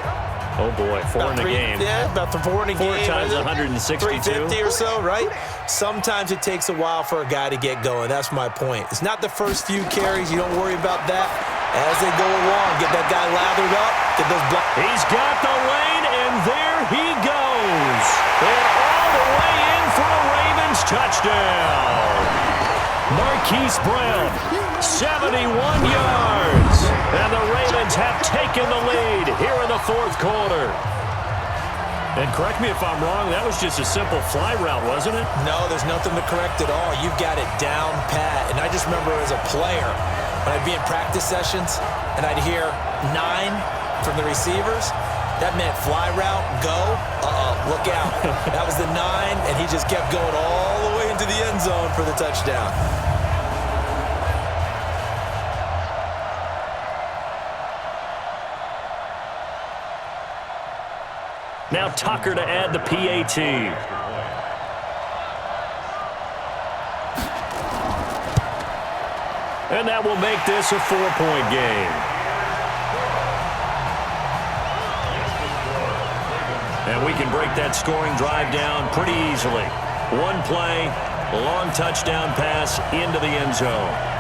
Oh, boy, 4 in a game. Yeah, about 4 in a game. 4 times 162. 350 or so, right? Sometimes it takes a while for a guy to get going. That's my point. It's not the first few carries. You don't worry about that. As they go along, get that guy lathered up. Get those blocks. He's got the lane, and there he goes. And all the way in for a Ravens touchdown. Marquise Brown, 71 yards. And the Ravens have taken the lead here in the 4th quarter. And correct me if I'm wrong, that was just a simple fly route, wasn't it? No, there's nothing to correct at all. You've got it down pat. And I just remember as a player, when I'd be in practice sessions and I'd hear 9 from the receivers, that meant fly route, go, look out. That was the 9, and he just kept going all the way into the end zone for the touchdown. Now Tucker to add the PAT. And that will make this a 4-point game. And we can break that scoring drive down pretty easily. One play, a long touchdown pass into the end zone.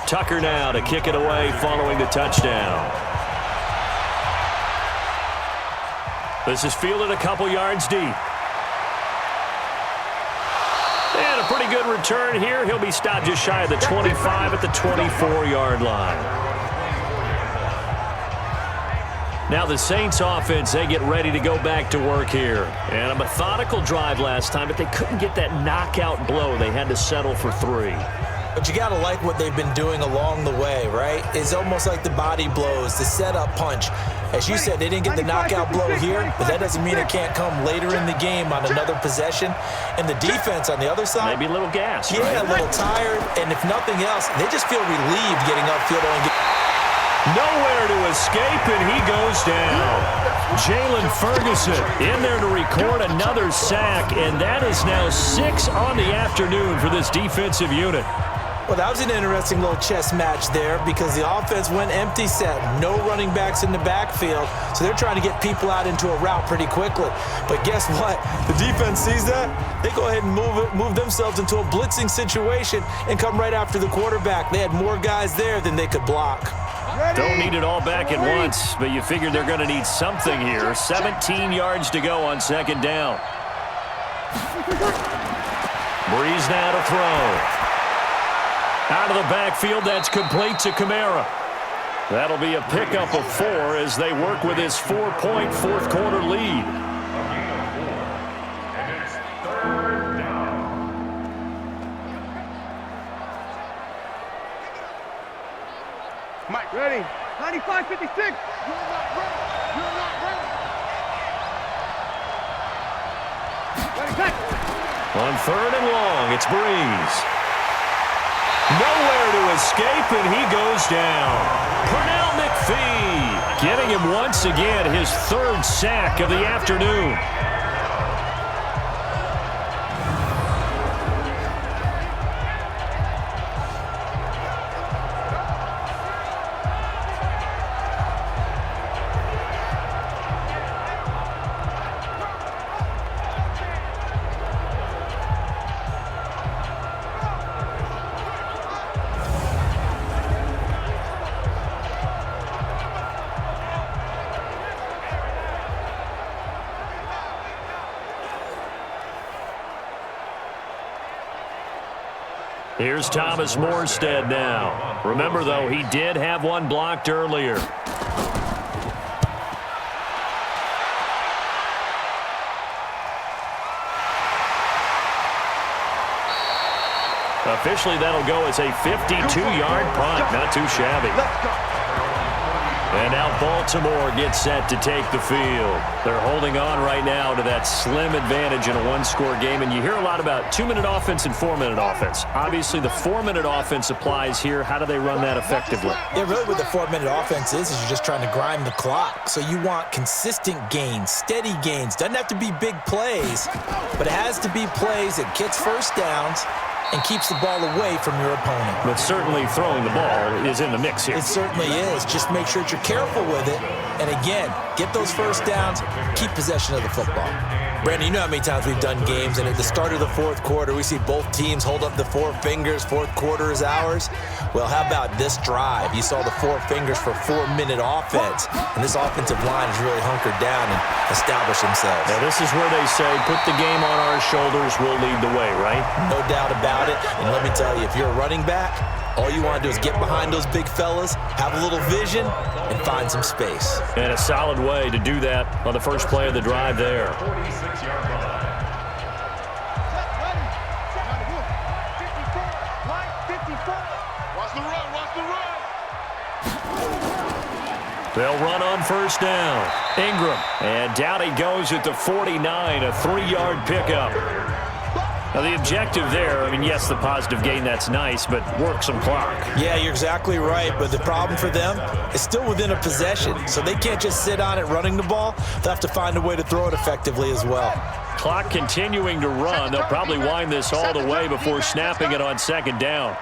Tucker now to kick it away following the touchdown. This is fielded a couple yards deep. And a pretty good return here. He'll be stopped just shy of the 25 at the 24-yard line. Now the Saints offense, they get ready to go back to work here. And a methodical drive last time, but they couldn't get that knockout blow. They had to settle for 3. But you got to like what they've been doing along the way, right? It's almost like the body blows, the setup punch. As you said, they didn't get the knockout blow here, but that doesn't mean it can't come later in the game on another possession. And the defense on the other side. Maybe a little gas, yeah, right? A little tired. And if nothing else, they just feel relieved getting upfield. Nowhere to escape, and he goes down. Jalen Ferguson in there to record another sack, and that is now 6 on the afternoon for this defensive unit. Well, that was an interesting little chess match there because the offense went empty set. No running backs in the backfield, so they're trying to get people out into a route pretty quickly. But guess what? The defense sees that. They go ahead and move themselves into a blitzing situation and come right after the quarterback. They had more guys there than they could block. Don't need it all back at once, but you figure they're going to need something here. 17 yards to go on second down. Breeze now to throw. Out of the backfield, that's complete to Kamara. That'll be a pickup of 4 as they work with his 4-point fourth quarter lead. And it's third down. Mike, ready. 95-56. You're not ready. You're not ready. Ready, cut. On third and long, it's Breeze. Nowhere to escape, and he goes down. Pernell McPhee getting him once again his 3rd sack of the afternoon. Here's Thomas Morstead now. Remember, though, he did have one blocked earlier. Officially, that'll go as a 52-yard punt. Not too shabby. And now Baltimore gets set to take the field. They're holding on right now to that slim advantage in a one-score game. And you hear a lot about 2-minute offense and 4-minute offense. Obviously, the 4-minute offense applies here. How do they run that effectively? Yeah, really what the 4-minute offense is you're just trying to grind the clock. So you want consistent gains, steady gains. Doesn't have to be big plays, but it has to be plays that gets first downs and keeps the ball away from your opponent. But certainly throwing the ball is in the mix here. It certainly is. Just make sure that you're careful with it. And again, get those first downs, keep possession of the football. Brandon, you know how many times we've done games, and at the start of the fourth quarter, we see both teams hold up the 4 fingers, fourth quarter is ours. Well, how about this drive? You saw the 4 fingers for 4-minute offense, and this offensive line has really hunkered down and established themselves. Now, this is where they say, put the game on our shoulders, we'll lead the way, right? No doubt about it. And let me tell you, if you're a running back, all you want to do is get behind those big fellas, have a little vision, and find some space. And a solid way to do that on the first play of the drive there. 46-yard line. Watch the run, watch the run. They'll run on first down. Ingram. And down he goes at the 49, a 3-yard pickup. Now, the objective there, I mean, yes, the positive gain, that's nice, but work some clock. Yeah, you're exactly right, but the problem for them is still within a possession, so they can't just sit on it running the ball. They'll have to find a way to throw it effectively as well. Clock continuing to run. They'll probably wind this all the way before snapping it on second down.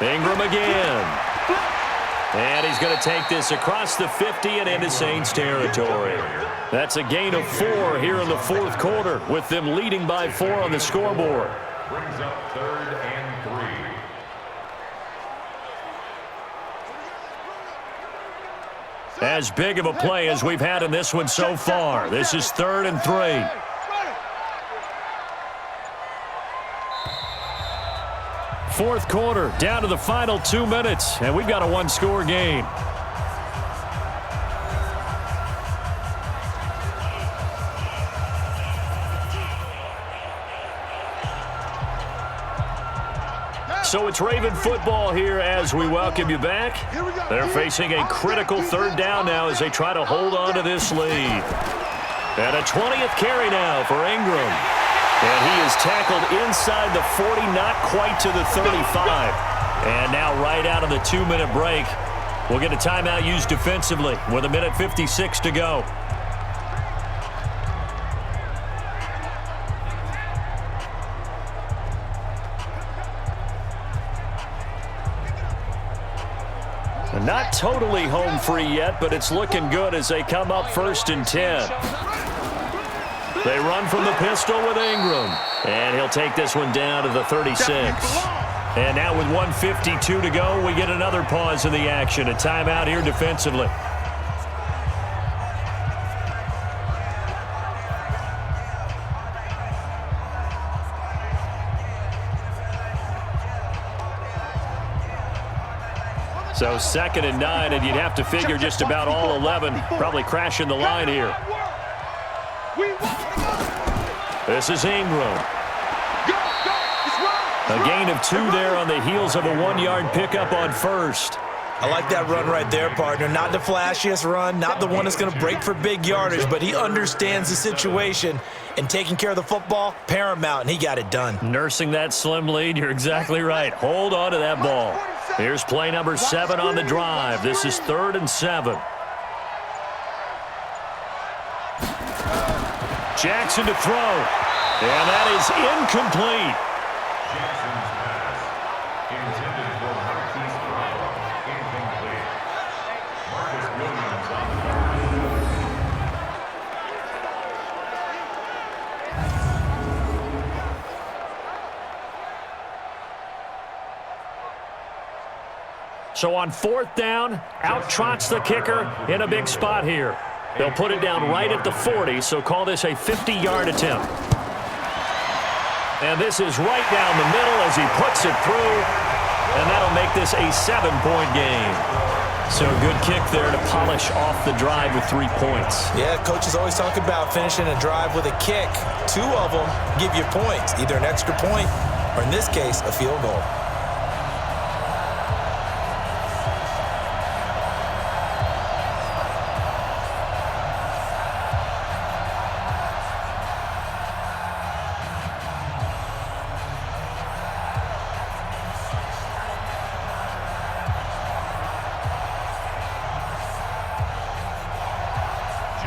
Ingram again. And he's going to take this across the 50 and into Saints territory. That's a gain of 4 here in the fourth quarter, with them leading by 4 on the scoreboard. Brings up 3rd and 3. As big of a play as we've had in this one so far. This is 3rd and 3. Fourth quarter, down to the final 2 minutes, and we've got a one-score game. So it's Raven football here as we welcome you back. They're facing a critical 3rd down now as they try to hold on to this lead. And a 20th carry now for Ingram. And he is tackled inside the 40, not quite to the 35. And now right out of the 2-minute break, we'll get a timeout used defensively with 1:56 to go. Not totally home free yet, but it's looking good as they come up 1st and 10. They run from the pistol with Ingram. And he'll take this one down to the 36. And now with 1:52 to go, we get another pause in the action. A timeout here defensively. So 2nd and 9, and you'd have to figure just about all 11 probably crashing the line here. This is Ingram. A gain of 2 there on the heels of a 1-yard pickup on 1st. I like that run right there, partner. Not the flashiest run, not the one that's going to break for big yardage, but he understands the situation, and taking care of the football, paramount, and he got it done. Nursing that slim lead, you're exactly right. Hold on to that ball. Here's play number 7 on the drive. This is 3rd and 7. Jackson to throw. And that is incomplete. Jackson's pass, intended for Marquise Brown, incomplete. Marcus Williams on the So on 4th down, out trots the kicker in a big spot here. They'll put it down right at the 40, so call this a 50-yard attempt. And this is right down the middle as he puts it through, and that'll make this a 7-point game. So good kick there to polish off the drive with 3 points. Yeah, coaches always talk about finishing a drive with a kick. 2 of them give you points, either an extra point or, in this case, a field goal.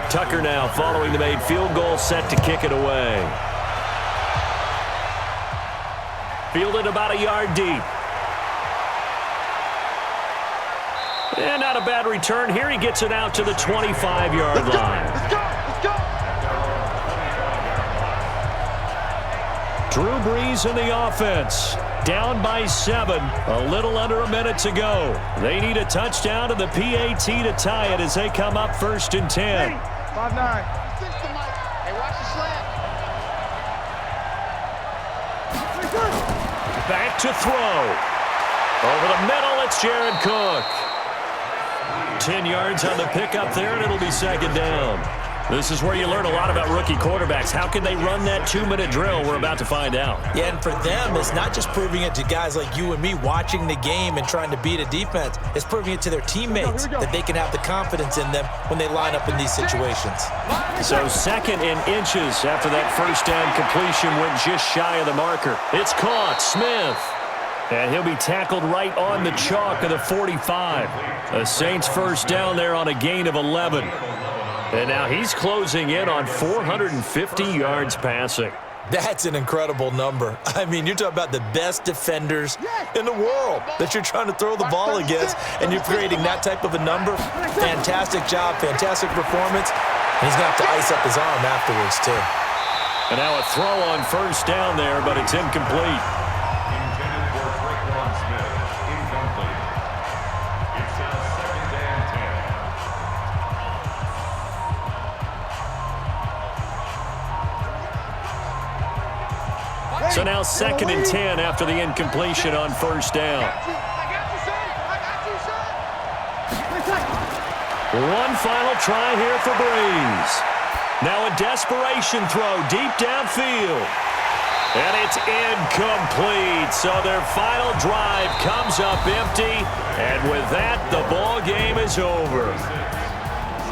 Tucker now following the made field goal, set to kick it away. Fielded about a yard deep. And not a bad return here. He gets it out to the 25-yard line. Let's go! Drew Brees in the offense. Down by 7. A little under a minute to go. They need a touchdown and the PAT to tie it as they come up 1st and 10. 5-9. Hey, watch the slant. Back to throw. Over the middle, it's Jared Cook. 10 yards on the pickup there, and it'll be 2nd down. This is where you learn a lot about rookie quarterbacks. How can they run that 2-minute drill? We're about to find out. Yeah, and for them, it's not just proving it to guys like you and me watching the game and trying to beat a defense. It's proving it to their teammates that they can have the confidence in them when they line up in these situations. So 2nd and inches after that 1st down completion went just shy of the marker. It's caught. Smith. And he'll be tackled right on the chalk of the 45. The Saints 1st down there on a gain of 11. And now he's closing in on 450 yards passing. That's an incredible number. I mean, you're talking about the best defenders in the world that you're trying to throw the ball against, and you're creating that type of a number. Fantastic job, fantastic performance. And he's going to have to ice up his arm afterwards, too. And now a throw on 1st down there, but it's incomplete. intended for Traquan Smith, incomplete. It's now 2nd and 10. So now 2nd and 10 after the incompletion on 1st down. One final try here for Brees. Now a desperation throw deep downfield. And it's incomplete. So their final drive comes up empty. And with that, the ball game is over.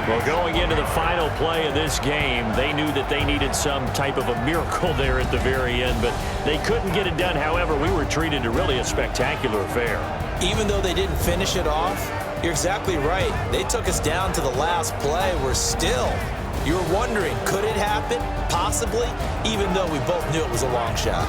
Well, going into the final play of this game, they knew that they needed some type of a miracle there at the very end, but they couldn't get it done. However, we were treated to really a spectacular affair. Even though they didn't finish it off, you're exactly right. They took us down to the last play. We're still, you were wondering, could it happen? Possibly, even though we both knew it was a long shot.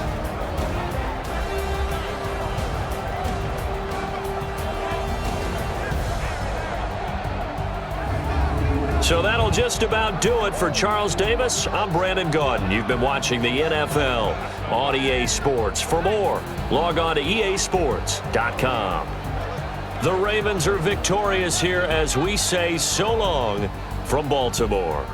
So that'll just about do it for Charles Davis. I'm Brandon Gaudin. You've been watching the NFL on EA Sports. For more, log on to easports.com. The Ravens are victorious here as we say so long from Baltimore.